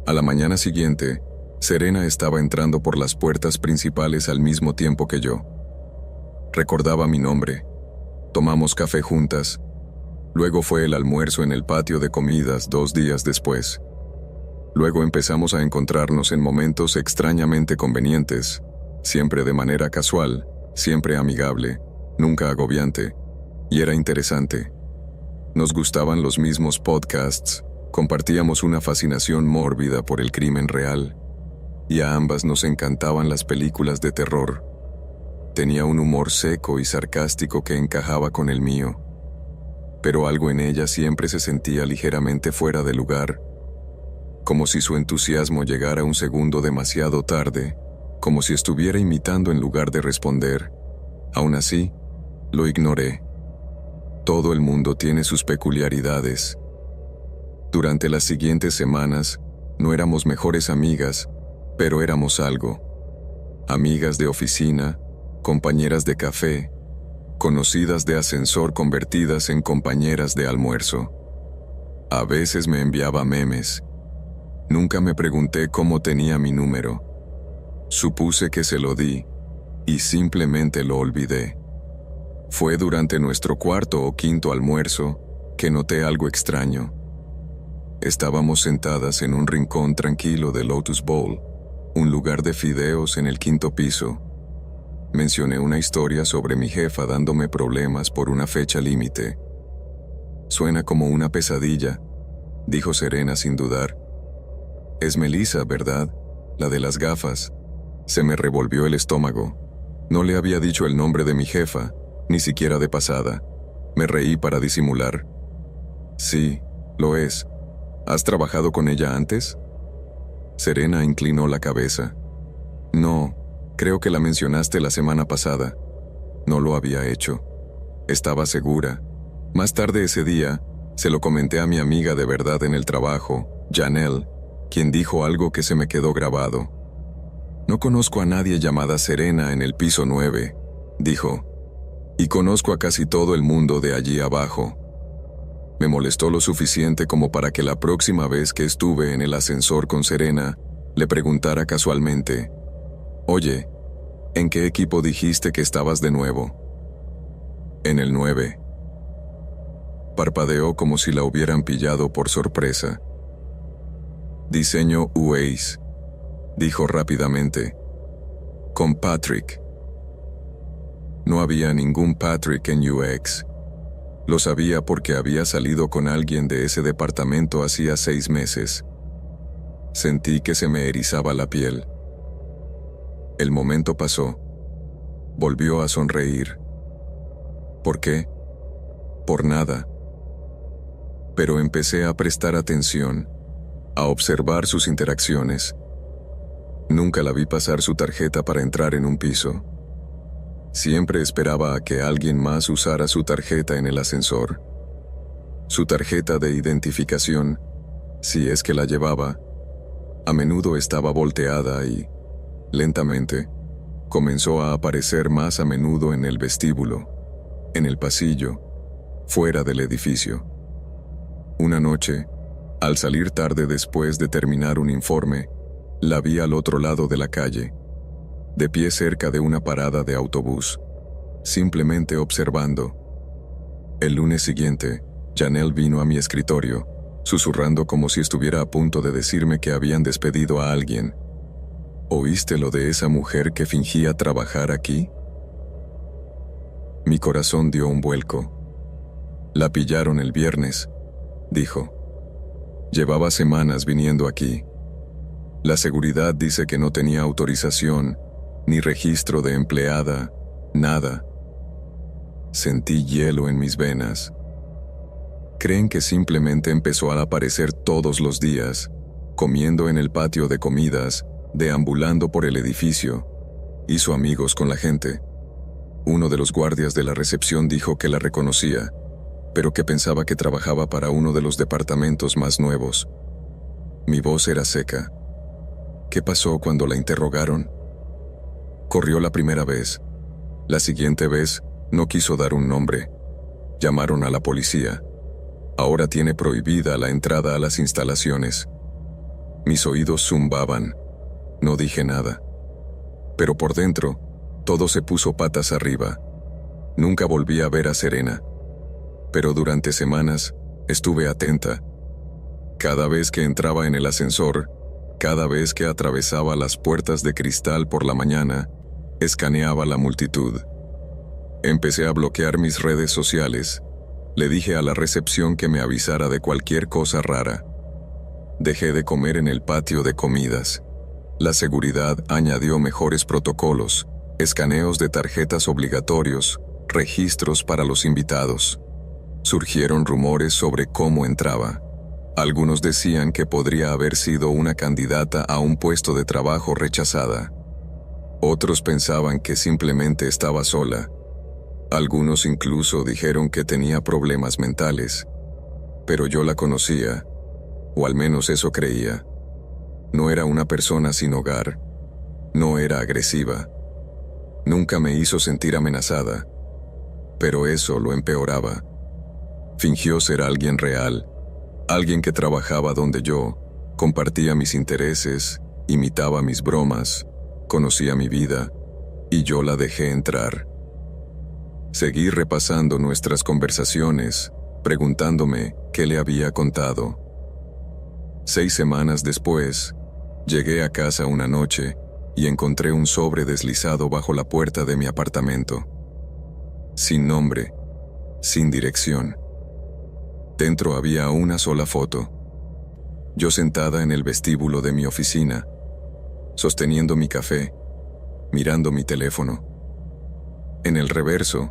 A la mañana siguiente, Serena estaba entrando por las puertas principales al mismo tiempo que yo. Recordaba mi nombre. Tomamos café juntas. Luego fue el almuerzo en el patio de comidas 2 días después. Luego empezamos a encontrarnos en momentos extrañamente convenientes, siempre de manera casual, siempre amigable, nunca agobiante, y era interesante. Nos gustaban los mismos podcasts, compartíamos una fascinación mórbida por el crimen real, y a ambas nos encantaban las películas de terror. Tenía un humor seco y sarcástico que encajaba con el mío, pero algo en ella siempre se sentía ligeramente fuera de lugar, como si su entusiasmo llegara un segundo demasiado tarde, como si estuviera imitando en lugar de responder. Aún así, lo ignoré. Todo el mundo tiene sus peculiaridades. Durante las siguientes semanas, no éramos mejores amigas, pero éramos algo. Amigas de oficina, compañeras de café, conocidas de ascensor convertidas en compañeras de almuerzo. A veces me enviaba memes. Nunca me pregunté cómo tenía mi número. Supuse que se lo di, y simplemente lo olvidé. Fue durante nuestro 4º o 5º almuerzo que noté algo extraño. Estábamos sentadas en un rincón tranquilo de Lotus Bowl, un lugar de fideos en el 5º piso. Mencioné una historia sobre mi jefa dándome problemas por una fecha límite. Suena como una pesadilla, dijo Serena sin dudar. Es Melissa, ¿verdad? La de las gafas. Se me revolvió el estómago. No le había dicho el nombre de mi jefa, ni siquiera de pasada. Me reí para disimular. Sí, lo es. ¿Has trabajado con ella antes? Serena inclinó la cabeza. No, creo que la mencionaste la semana pasada. No lo había hecho. Estaba segura. Más tarde ese día, se lo comenté a mi amiga de verdad en el trabajo, Janelle, quien dijo algo que se me quedó grabado. No conozco a nadie llamada Serena en el piso 9, dijo, y conozco a casi todo el mundo de allí abajo. Me molestó lo suficiente como para que la próxima vez que estuve en el ascensor con Serena, le preguntara casualmente: «Oye, ¿en qué equipo dijiste que estabas de nuevo?» «En el 9». Parpadeó como si la hubieran pillado por sorpresa. «Diseño UX», dijo rápidamente. «Con Patrick». No había ningún Patrick en UX. Lo sabía porque había salido con alguien de ese departamento hacía 6 meses. Sentí que se me erizaba la piel. El momento pasó. Volvió a sonreír. ¿Por qué? Por nada. Pero empecé a prestar atención, a observar sus interacciones. Nunca la vi pasar su tarjeta para entrar en un piso. Siempre esperaba a que alguien más usara su tarjeta en el ascensor. Su tarjeta de identificación, si es que la llevaba, a menudo estaba volteada y, lentamente, comenzó a aparecer más a menudo en el vestíbulo, en el pasillo, fuera del edificio. Una noche, al salir tarde después de terminar un informe, la vi al otro lado de la calle, de pie cerca de una parada de autobús, simplemente observando. El lunes siguiente, Janelle vino a mi escritorio, susurrando como si estuviera a punto de decirme que habían despedido a alguien. ¿Oíste lo de esa mujer que fingía trabajar aquí? Mi corazón dio un vuelco. La pillaron el viernes, dijo. Llevaba semanas viniendo aquí. La seguridad dice que no tenía autorización, ni registro de empleada, nada. Sentí hielo en mis venas. Creen que simplemente empezó a aparecer todos los días, comiendo en el patio de comidas, deambulando por el edificio. Hizo amigos con la gente. Uno de los guardias de la recepción dijo que la reconocía, pero que pensaba que trabajaba para uno de los departamentos más nuevos. Mi voz era seca. ¿Qué pasó cuando la interrogaron? Corrió la primera vez. La siguiente vez, no quiso dar un nombre. Llamaron a la policía. Ahora tiene prohibida la entrada a las instalaciones. Mis oídos zumbaban. No dije nada. Pero por dentro, todo se puso patas arriba. Nunca volví a ver a Serena. Pero durante semanas, estuve atenta. Cada vez que entraba en el ascensor, cada vez que atravesaba las puertas de cristal por la mañana, escaneaba la multitud. Empecé a bloquear mis redes sociales. Le dije a la recepción que me avisara de cualquier cosa rara. Dejé de comer en el patio de comidas. La seguridad añadió mejores protocolos, escaneos de tarjetas obligatorios, registros para los invitados. Surgieron rumores sobre cómo entraba. Algunos decían que podría haber sido una candidata a un puesto de trabajo rechazada. Otros pensaban que simplemente estaba sola. Algunos incluso dijeron que tenía problemas mentales. Pero yo la conocía, o al menos eso creía. No era una persona sin hogar. No era agresiva. Nunca me hizo sentir amenazada. Pero eso lo empeoraba. Fingió ser alguien real, alguien que trabajaba donde yo, compartía mis intereses, imitaba mis bromas, conocía mi vida, y yo la dejé entrar. Seguí repasando nuestras conversaciones, preguntándome qué le había contado. 6 semanas después, llegué a casa una noche y encontré un sobre deslizado bajo la puerta de mi apartamento. Sin nombre, sin dirección. Dentro había una sola foto. Yo sentada en el vestíbulo de mi oficina, sosteniendo mi café, mirando mi teléfono. En el reverso,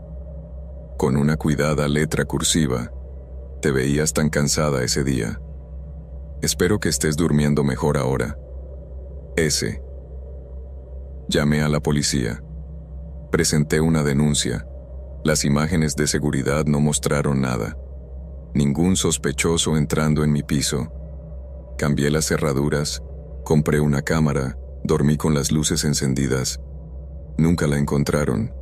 con una cuidada letra cursiva, te veías tan cansada ese día. Espero que estés durmiendo mejor ahora. S. Llamé a la policía. Presenté una denuncia. Las imágenes de seguridad no mostraron nada. Ningún sospechoso entrando en mi piso. Cambié las cerraduras, compré una cámara, dormí con las luces encendidas. Nunca la encontraron.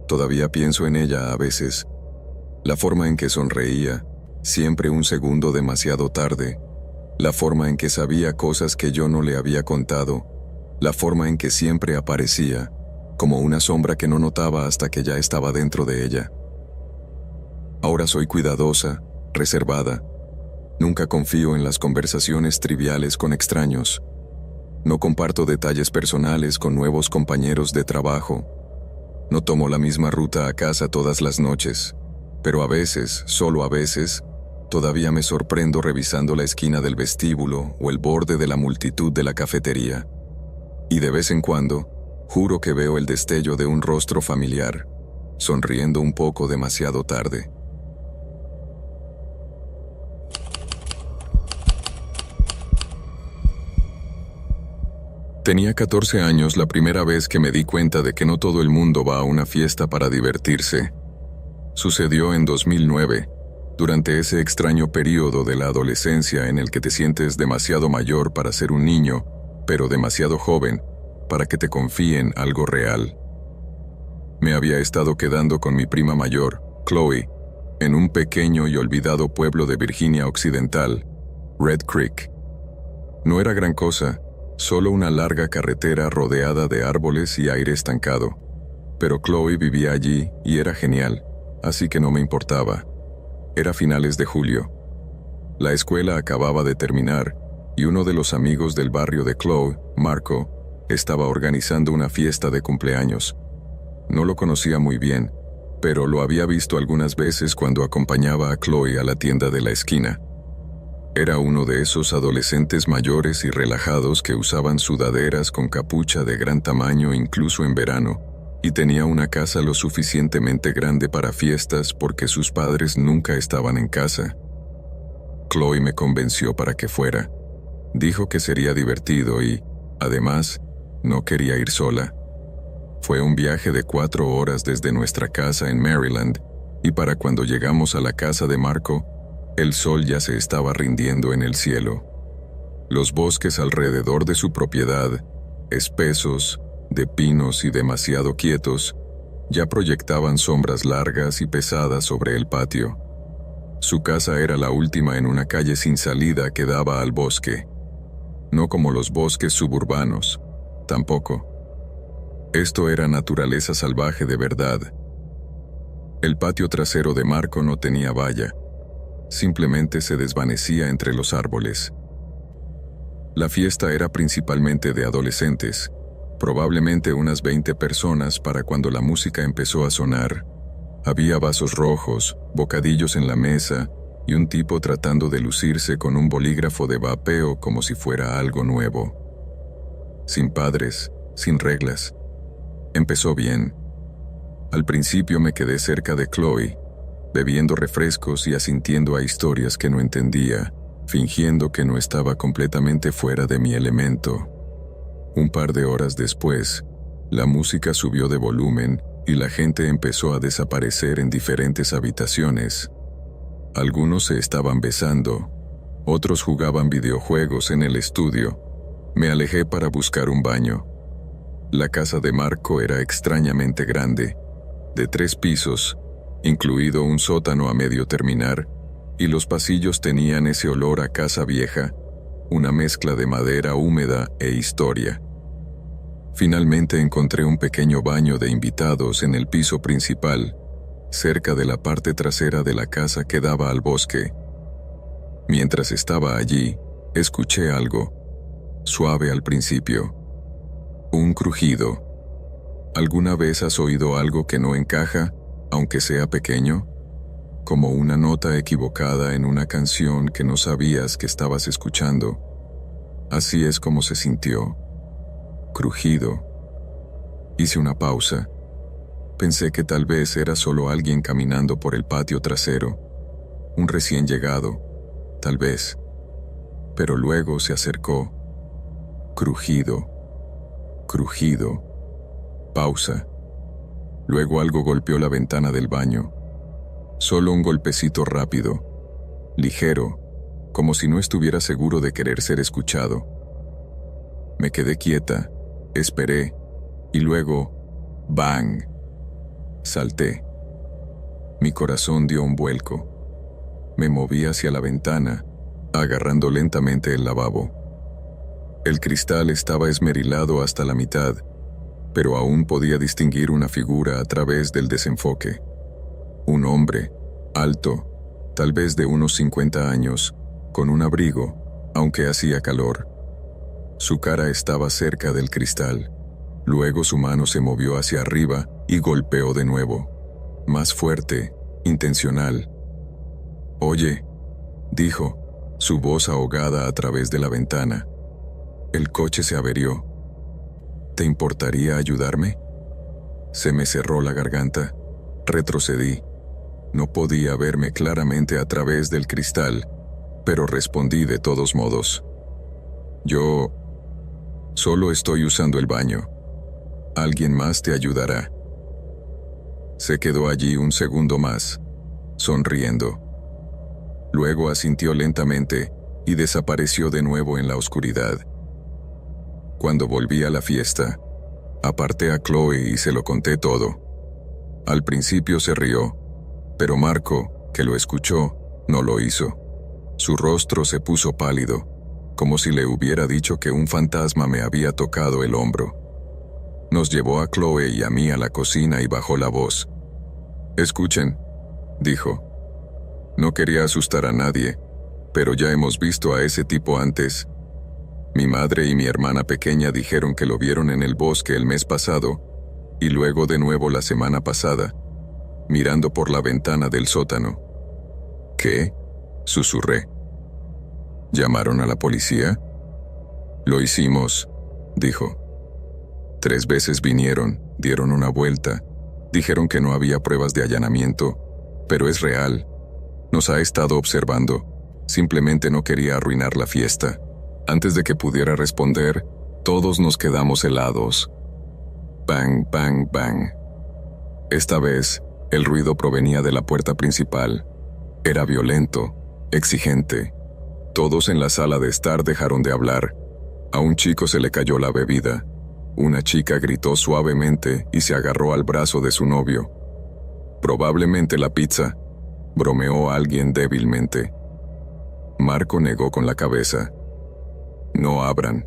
Todavía pienso en ella a veces. La forma en que sonreía, siempre un segundo demasiado tarde, la forma en que sabía cosas que yo no le había contado, la forma en que siempre aparecía, como una sombra que no notaba hasta que ya estaba dentro de ella. Ahora soy cuidadosa, reservada. Nunca confío en las conversaciones triviales con extraños. No comparto detalles personales con nuevos compañeros de trabajo. No tomo la misma ruta a casa todas las noches, pero a veces, solo a veces, todavía me sorprendo revisando la esquina del vestíbulo o el borde de la multitud de la cafetería. Y de vez en cuando, juro que veo el destello de un rostro familiar, sonriendo un poco demasiado tarde. Tenía 14 años la primera vez que me di cuenta de que no todo el mundo va a una fiesta para divertirse. Sucedió en 2009, durante ese extraño periodo de la adolescencia en el que te sientes demasiado mayor para ser un niño, pero demasiado joven para que te confíen algo real. Me había estado quedando con mi prima mayor, Chloe, en un pequeño y olvidado pueblo de Virginia Occidental, Red Creek. No era gran cosa, solo una larga carretera rodeada de árboles y aire estancado. Pero Chloe vivía allí y era genial, así que no me importaba. Era finales de julio. La escuela acababa de terminar y uno de los amigos del barrio de Chloe, Marco, estaba organizando una fiesta de cumpleaños. No lo conocía muy bien, pero lo había visto algunas veces cuando acompañaba a Chloe a la tienda de la esquina. Era uno de esos adolescentes mayores y relajados que usaban sudaderas con capucha de gran tamaño incluso en verano, y tenía una casa lo suficientemente grande para fiestas porque sus padres nunca estaban en casa. Chloe me convenció para que fuera. Dijo que sería divertido y, además, no quería ir sola. Fue un viaje de 4 horas desde nuestra casa en Maryland, y para cuando llegamos a la casa de Marco, el sol ya se estaba rindiendo en el cielo. Los bosques alrededor de su propiedad, espesos, de pinos y demasiado quietos, ya proyectaban sombras largas y pesadas sobre el patio. Su casa era la última en una calle sin salida que daba al bosque. No como los bosques suburbanos, tampoco. Esto era naturaleza salvaje de verdad. El patio trasero de Marco no tenía valla. Simplemente se desvanecía entre los árboles. La fiesta era principalmente de adolescentes, probablemente unas 20 personas para cuando la música empezó a sonar. Había vasos rojos, bocadillos en la mesa y un tipo tratando de lucirse con un bolígrafo de vapeo como si fuera algo nuevo. Sin padres, sin reglas. Empezó bien. Al principio me quedé cerca de Chloe, bebiendo refrescos y asintiendo a historias que no entendía, fingiendo que no estaba completamente fuera de mi elemento. Un par de horas después, la música subió de volumen y la gente empezó a desaparecer en diferentes habitaciones. Algunos se estaban besando, otros jugaban videojuegos en el estudio. Me alejé para buscar un baño. La casa de Marco era extrañamente grande, de 3 pisos, incluido un sótano a medio terminar, y los pasillos tenían ese olor a casa vieja, una mezcla de madera húmeda e historia. Finalmente encontré un pequeño baño de invitados en el piso principal, cerca de la parte trasera de la casa que daba al bosque. Mientras estaba allí, escuché algo, suave al principio. Un crujido. ¿Alguna vez has oído algo que no encaja, aunque sea pequeño? Como una nota equivocada en una canción que no sabías que estabas escuchando. Así es como se sintió. Crujido. Hice una pausa. Pensé que tal vez era solo alguien caminando por el patio trasero. Un recién llegado, tal vez. Pero luego se acercó. Crujido. Crujido. Pausa. Luego algo golpeó la ventana del baño. Solo un golpecito rápido, ligero, como si no estuviera seguro de querer ser escuchado. Me quedé quieta, esperé, y luego, ¡bang! Salté. Mi corazón dio un vuelco. Me moví hacia la ventana, agarrando lentamente el lavabo. El cristal estaba esmerilado hasta la mitad, pero aún podía distinguir una figura a través del desenfoque. Un hombre, alto, tal vez de unos 50 años, con un abrigo, aunque hacía calor. Su cara estaba cerca del cristal. Luego su mano se movió hacia arriba y golpeó de nuevo. Más fuerte, intencional. «Oye», dijo, su voz ahogada a través de la ventana. «El coche se averió. ¿Te importaría ayudarme?» Se me cerró la garganta. Retrocedí. No podía verme claramente a través del cristal, pero respondí de todos modos. «Yo solo estoy usando el baño. Alguien más te ayudará». Se quedó allí un segundo más, sonriendo. Luego asintió lentamente y desapareció de nuevo en la oscuridad. Cuando volví a la fiesta, aparté a Chloe y se lo conté todo. Al principio se rió, pero Marco, que lo escuchó, no lo hizo. Su rostro se puso pálido, como si le hubiera dicho que un fantasma me había tocado el hombro. Nos llevó a Chloe y a mí a la cocina y bajó la voz. «Escuchen», dijo. «No quería asustar a nadie, pero ya hemos visto a ese tipo antes. Mi madre y mi hermana pequeña dijeron que lo vieron en el bosque el mes pasado, y luego de nuevo la semana pasada, mirando por la ventana del sótano». «¿Qué?», susurré. «¿Llamaron a la policía?» «Lo hicimos», dijo. 3 veces vinieron, dieron una vuelta, dijeron que no había pruebas de allanamiento, pero es real. Nos ha estado observando. Simplemente no quería arruinar la fiesta». Antes de que pudiera responder, todos nos quedamos helados. Bang, bang, bang. Esta vez, el ruido provenía de la puerta principal. Era violento, exigente. Todos en la sala de estar dejaron de hablar. A un chico se le cayó la bebida. Una chica gritó suavemente y se agarró al brazo de su novio. «Probablemente la pizza», bromeó alguien débilmente. Marco negó con la cabeza. «No abran».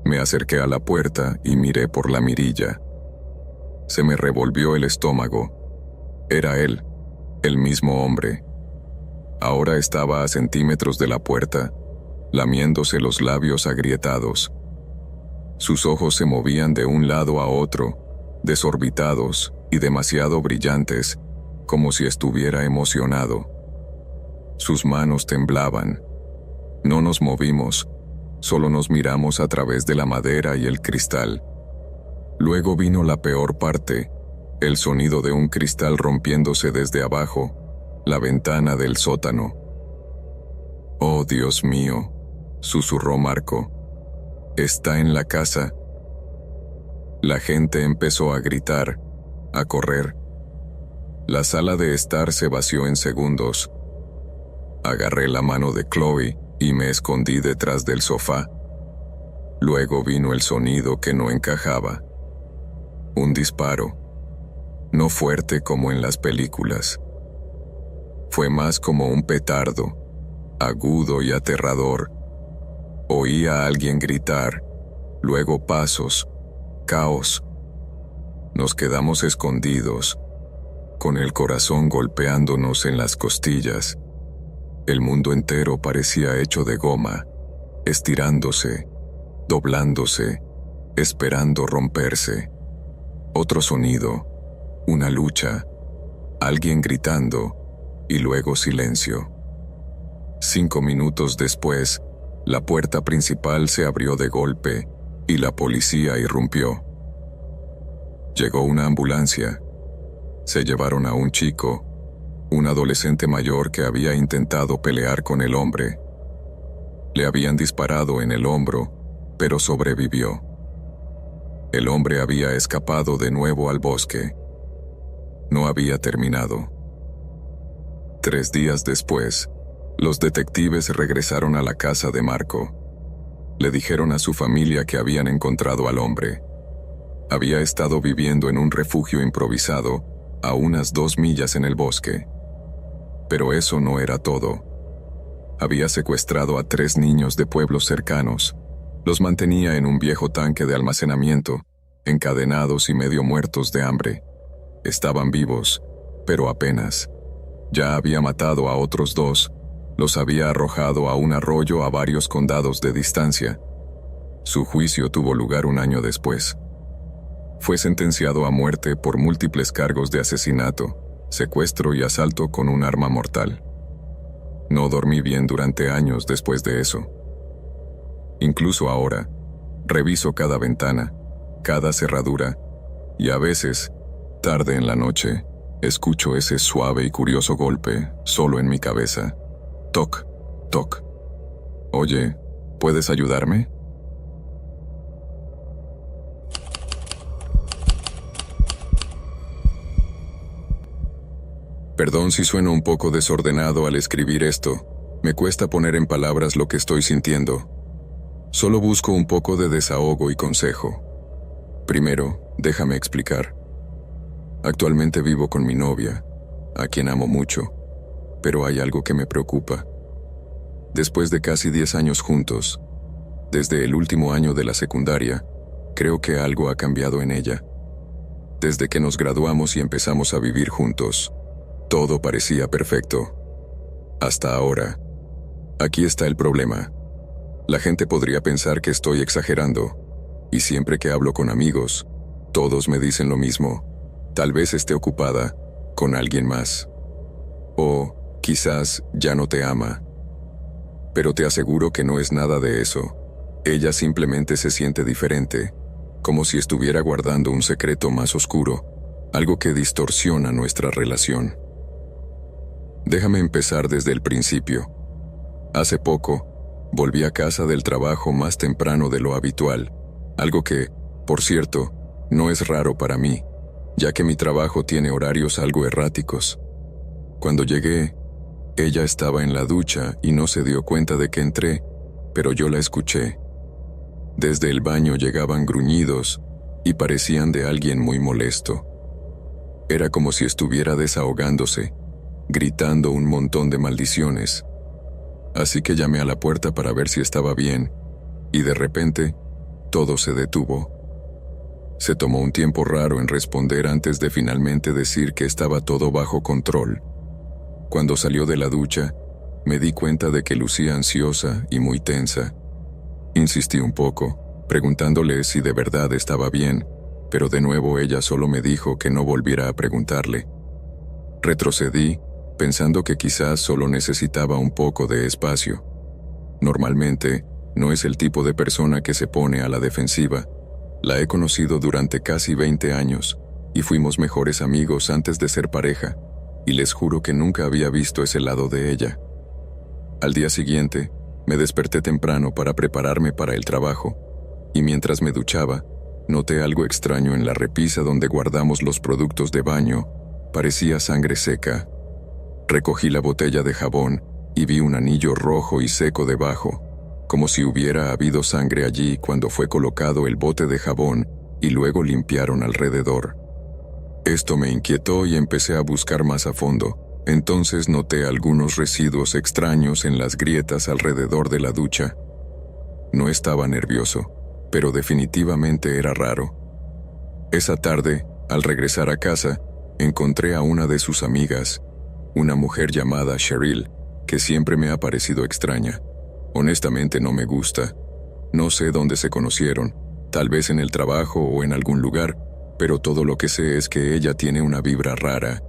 Me acerqué a la puerta y miré por la mirilla. Se me revolvió el estómago. Era él, el mismo hombre. Ahora estaba a centímetros de la puerta, lamiéndose los labios agrietados. Sus ojos se movían de un lado a otro, desorbitados y demasiado brillantes, como si estuviera emocionado. Sus manos temblaban. No nos movimos, solo nos miramos a través de la madera y el cristal. Luego vino la peor parte, el sonido de un cristal rompiéndose desde abajo, la ventana del sótano. «Oh, Dios mío», susurró Marco. «Está en la casa». La gente empezó a gritar, a correr. La sala de estar se vació en segundos. Agarré la mano de Chloe y me escondí detrás del sofá. Luego vino el sonido que no encajaba. Un disparo. No fuerte como en las películas. Fue más como un petardo, agudo y aterrador. Oí a alguien gritar, luego pasos, caos. Nos quedamos escondidos, con el corazón golpeándonos en las costillas. El mundo entero parecía hecho de goma, estirándose, doblándose, esperando romperse. Otro sonido, una lucha, alguien gritando, y luego silencio. 5 minutos después, la puerta principal se abrió de golpe y la policía irrumpió. Llegó una ambulancia. Se llevaron a un chico, un adolescente mayor que había intentado pelear con el hombre. Le habían disparado en el hombro, pero sobrevivió. El hombre había escapado de nuevo al bosque. No había terminado. 3 días después, los detectives regresaron a la casa de Marco. Le dijeron a su familia que habían encontrado al hombre. Había estado viviendo en un refugio improvisado a unas 2 millas en el bosque. Pero eso no era todo. Había secuestrado a 3 niños de pueblos cercanos. Los mantenía en un viejo tanque de almacenamiento, encadenados y medio muertos de hambre. Estaban vivos, pero apenas. Ya había matado a otros 2, los había arrojado a un arroyo a varios condados de distancia. Su juicio tuvo lugar 1 año después. Fue sentenciado a muerte por múltiples cargos de asesinato, secuestro y asalto con un arma mortal. No dormí bien durante años después de eso. Incluso ahora, reviso cada ventana, cada cerradura, y a veces, tarde en la noche, escucho ese suave y curioso golpe solo en mi cabeza. Toc, toc. Oye, ¿puedes ayudarme? Perdón si sueno un poco desordenado al escribir esto. Me cuesta poner en palabras lo que estoy sintiendo. Solo busco un poco de desahogo y consejo. Primero, déjame explicar. Actualmente vivo con mi novia, a quien amo mucho, pero hay algo que me preocupa. Después de casi 10 años juntos, desde el último año de la secundaria, creo que algo ha cambiado en ella. Desde que nos graduamos y empezamos a vivir juntos, todo parecía perfecto. Hasta ahora. Aquí está el problema. La gente podría pensar que estoy exagerando, y siempre que hablo con amigos, todos me dicen lo mismo. Tal vez esté ocupada con alguien más. O quizás ya no te ama. Pero te aseguro que no es nada de eso. Ella simplemente se siente diferente, como si estuviera guardando un secreto más oscuro, algo que distorsiona nuestra relación. Déjame empezar desde el principio. Hace poco, volví a casa del trabajo más temprano de lo habitual, algo que, por cierto, no es raro para mí, ya que mi trabajo tiene horarios algo erráticos. Cuando llegué, ella estaba en la ducha y no se dio cuenta de que entré, pero yo la escuché. Desde el baño llegaban gruñidos y parecían de alguien muy molesto. Era como si estuviera desahogándose, gritando un montón de maldiciones. Así que llamé a la puerta para ver si estaba bien, y de repente, todo se detuvo. Se tomó un tiempo raro en responder antes de finalmente decir que estaba todo bajo control. Cuando salió de la ducha, me di cuenta de que lucía ansiosa y muy tensa. Insistí un poco, preguntándole si de verdad estaba bien, pero de nuevo ella solo me dijo que no volviera a preguntarle. Retrocedí, pensando que quizás solo necesitaba un poco de espacio. Normalmente, no es el tipo de persona que se pone a la defensiva. La he conocido durante casi 20 años, y fuimos mejores amigos antes de ser pareja, y les juro que nunca había visto ese lado de ella. Al día siguiente, me desperté temprano para prepararme para el trabajo, y mientras me duchaba, noté algo extraño en la repisa donde guardamos los productos de baño. Parecía sangre seca. Recogí la botella de jabón y vi un anillo rojo y seco debajo, como si hubiera habido sangre allí cuando fue colocado el bote de jabón y luego limpiaron alrededor. Esto me inquietó y empecé a buscar más a fondo. Entonces noté algunos residuos extraños en las grietas alrededor de la ducha. No estaba nervioso, pero definitivamente era raro. Esa tarde, al regresar a casa, encontré a una de sus amigas, una mujer llamada Cheryl, que siempre me ha parecido extraña. Honestamente no me gusta. No sé dónde se conocieron, tal vez en el trabajo o en algún lugar, pero todo lo que sé es que ella tiene una vibra rara.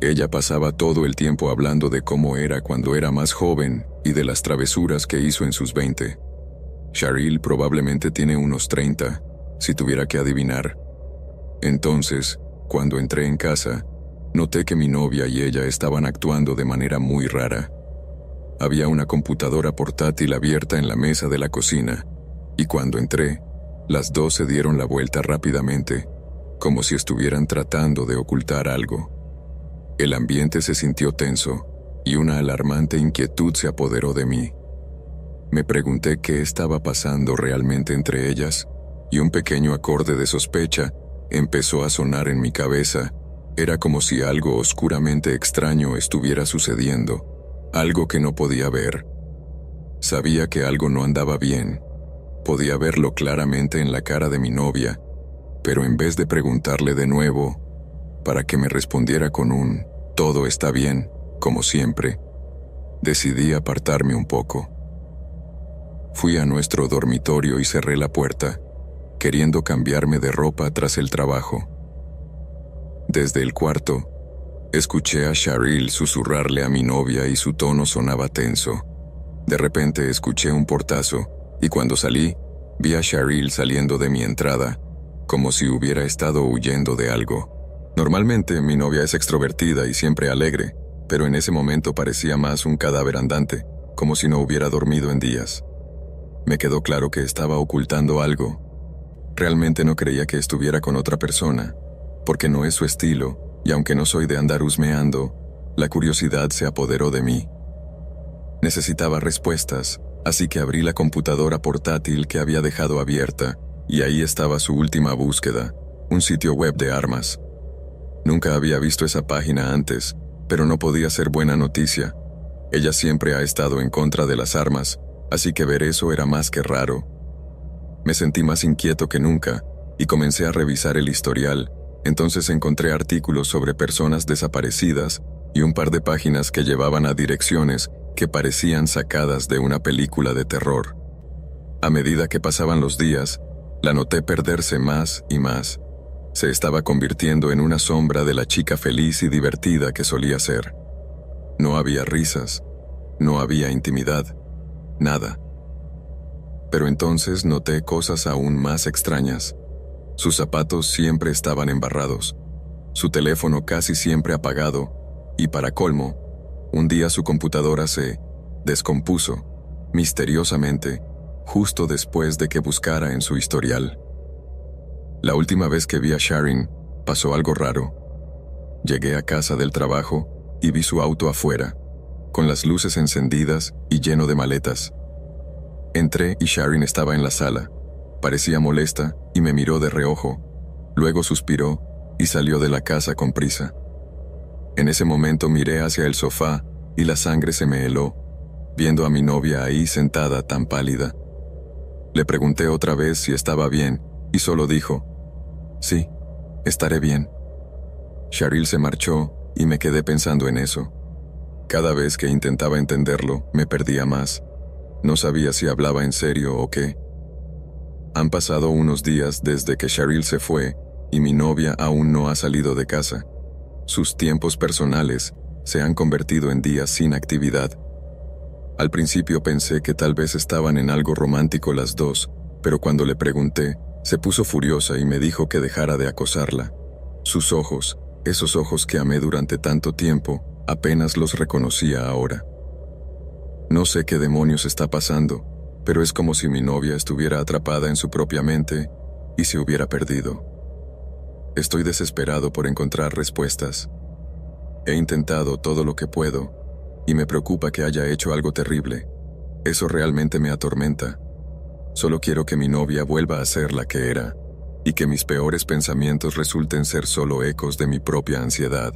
Ella pasaba todo el tiempo hablando de cómo era cuando era más joven y de las travesuras que hizo en sus 20. Cheryl probablemente tiene unos 30, si tuviera que adivinar. Entonces, cuando entré en casa, noté que mi novia y ella estaban actuando de manera muy rara. Había una computadora portátil abierta en la mesa de la cocina, y cuando entré, las dos se dieron la vuelta rápidamente, como si estuvieran tratando de ocultar algo. El ambiente se sintió tenso, y una alarmante inquietud se apoderó de mí. Me pregunté qué estaba pasando realmente entre ellas, y un pequeño acorde de sospecha empezó a sonar en mi cabeza, Era como si algo oscuramente extraño estuviera sucediendo, algo que no podía ver. Sabía que algo no andaba bien. Podía verlo claramente en la cara de mi novia, pero en vez de preguntarle de nuevo, para que me respondiera con un «todo está bien», como siempre, decidí apartarme un poco. Fui a nuestro dormitorio y cerré la puerta, queriendo cambiarme de ropa tras el trabajo. Desde el cuarto, escuché a Cheryl susurrarle a mi novia y su tono sonaba tenso. De repente escuché un portazo, y cuando salí, vi a Cheryl saliendo de mi entrada, como si hubiera estado huyendo de algo. Normalmente mi novia es extrovertida y siempre alegre, pero en ese momento parecía más un cadáver andante, como si no hubiera dormido en días. Me quedó claro que estaba ocultando algo. Realmente no creía que estuviera con otra persona, porque no es su estilo, y aunque no soy de andar husmeando, la curiosidad se apoderó de mí. Necesitaba respuestas, así que abrí la computadora portátil que había dejado abierta, y ahí estaba su última búsqueda, un sitio web de armas. Nunca había visto esa página antes, pero no podía ser buena noticia. Ella siempre ha estado en contra de las armas, así que ver eso era más que raro. Me sentí más inquieto que nunca, y comencé a revisar el historial. Entonces encontré artículos sobre personas desaparecidas y un par de páginas que llevaban a direcciones que parecían sacadas de una película de terror. A medida que pasaban los días, la noté perderse más y más. Se estaba convirtiendo en una sombra de la chica feliz y divertida que solía ser. No había risas, no había intimidad, nada. Pero entonces noté cosas aún más extrañas. Sus zapatos siempre estaban embarrados, su teléfono casi siempre apagado, y para colmo, un día su computadora se descompuso, misteriosamente, justo después de que buscara en su historial. La última vez que vi a Sharon, pasó algo raro. Llegué a casa del trabajo y vi su auto afuera, con las luces encendidas y lleno de maletas. Entré y Sharon estaba en la sala. Parecía molesta y me miró de reojo. Luego suspiró y salió de la casa con prisa. En ese momento miré hacia el sofá y la sangre se me heló, viendo a mi novia ahí sentada tan pálida. Le pregunté otra vez si estaba bien y solo dijo, «Sí, estaré bien». Cheryl se marchó y me quedé pensando en eso. Cada vez que intentaba entenderlo, me perdía más. No sabía si hablaba en serio o qué. Han pasado unos días desde que Cheryl se fue y mi novia aún no ha salido de casa. Sus tiempos personales se han convertido en días sin actividad. Al principio pensé que tal vez estaban en algo romántico las dos, pero cuando le pregunté, se puso furiosa y me dijo que dejara de acosarla. Sus ojos, esos ojos que amé durante tanto tiempo, apenas los reconocía ahora. No sé qué demonios está pasando, pero es como si mi novia estuviera atrapada en su propia mente y se hubiera perdido. Estoy desesperado por encontrar respuestas. He intentado todo lo que puedo, y me preocupa que haya hecho algo terrible. Eso realmente me atormenta. Solo quiero que mi novia vuelva a ser la que era, y que mis peores pensamientos resulten ser solo ecos de mi propia ansiedad.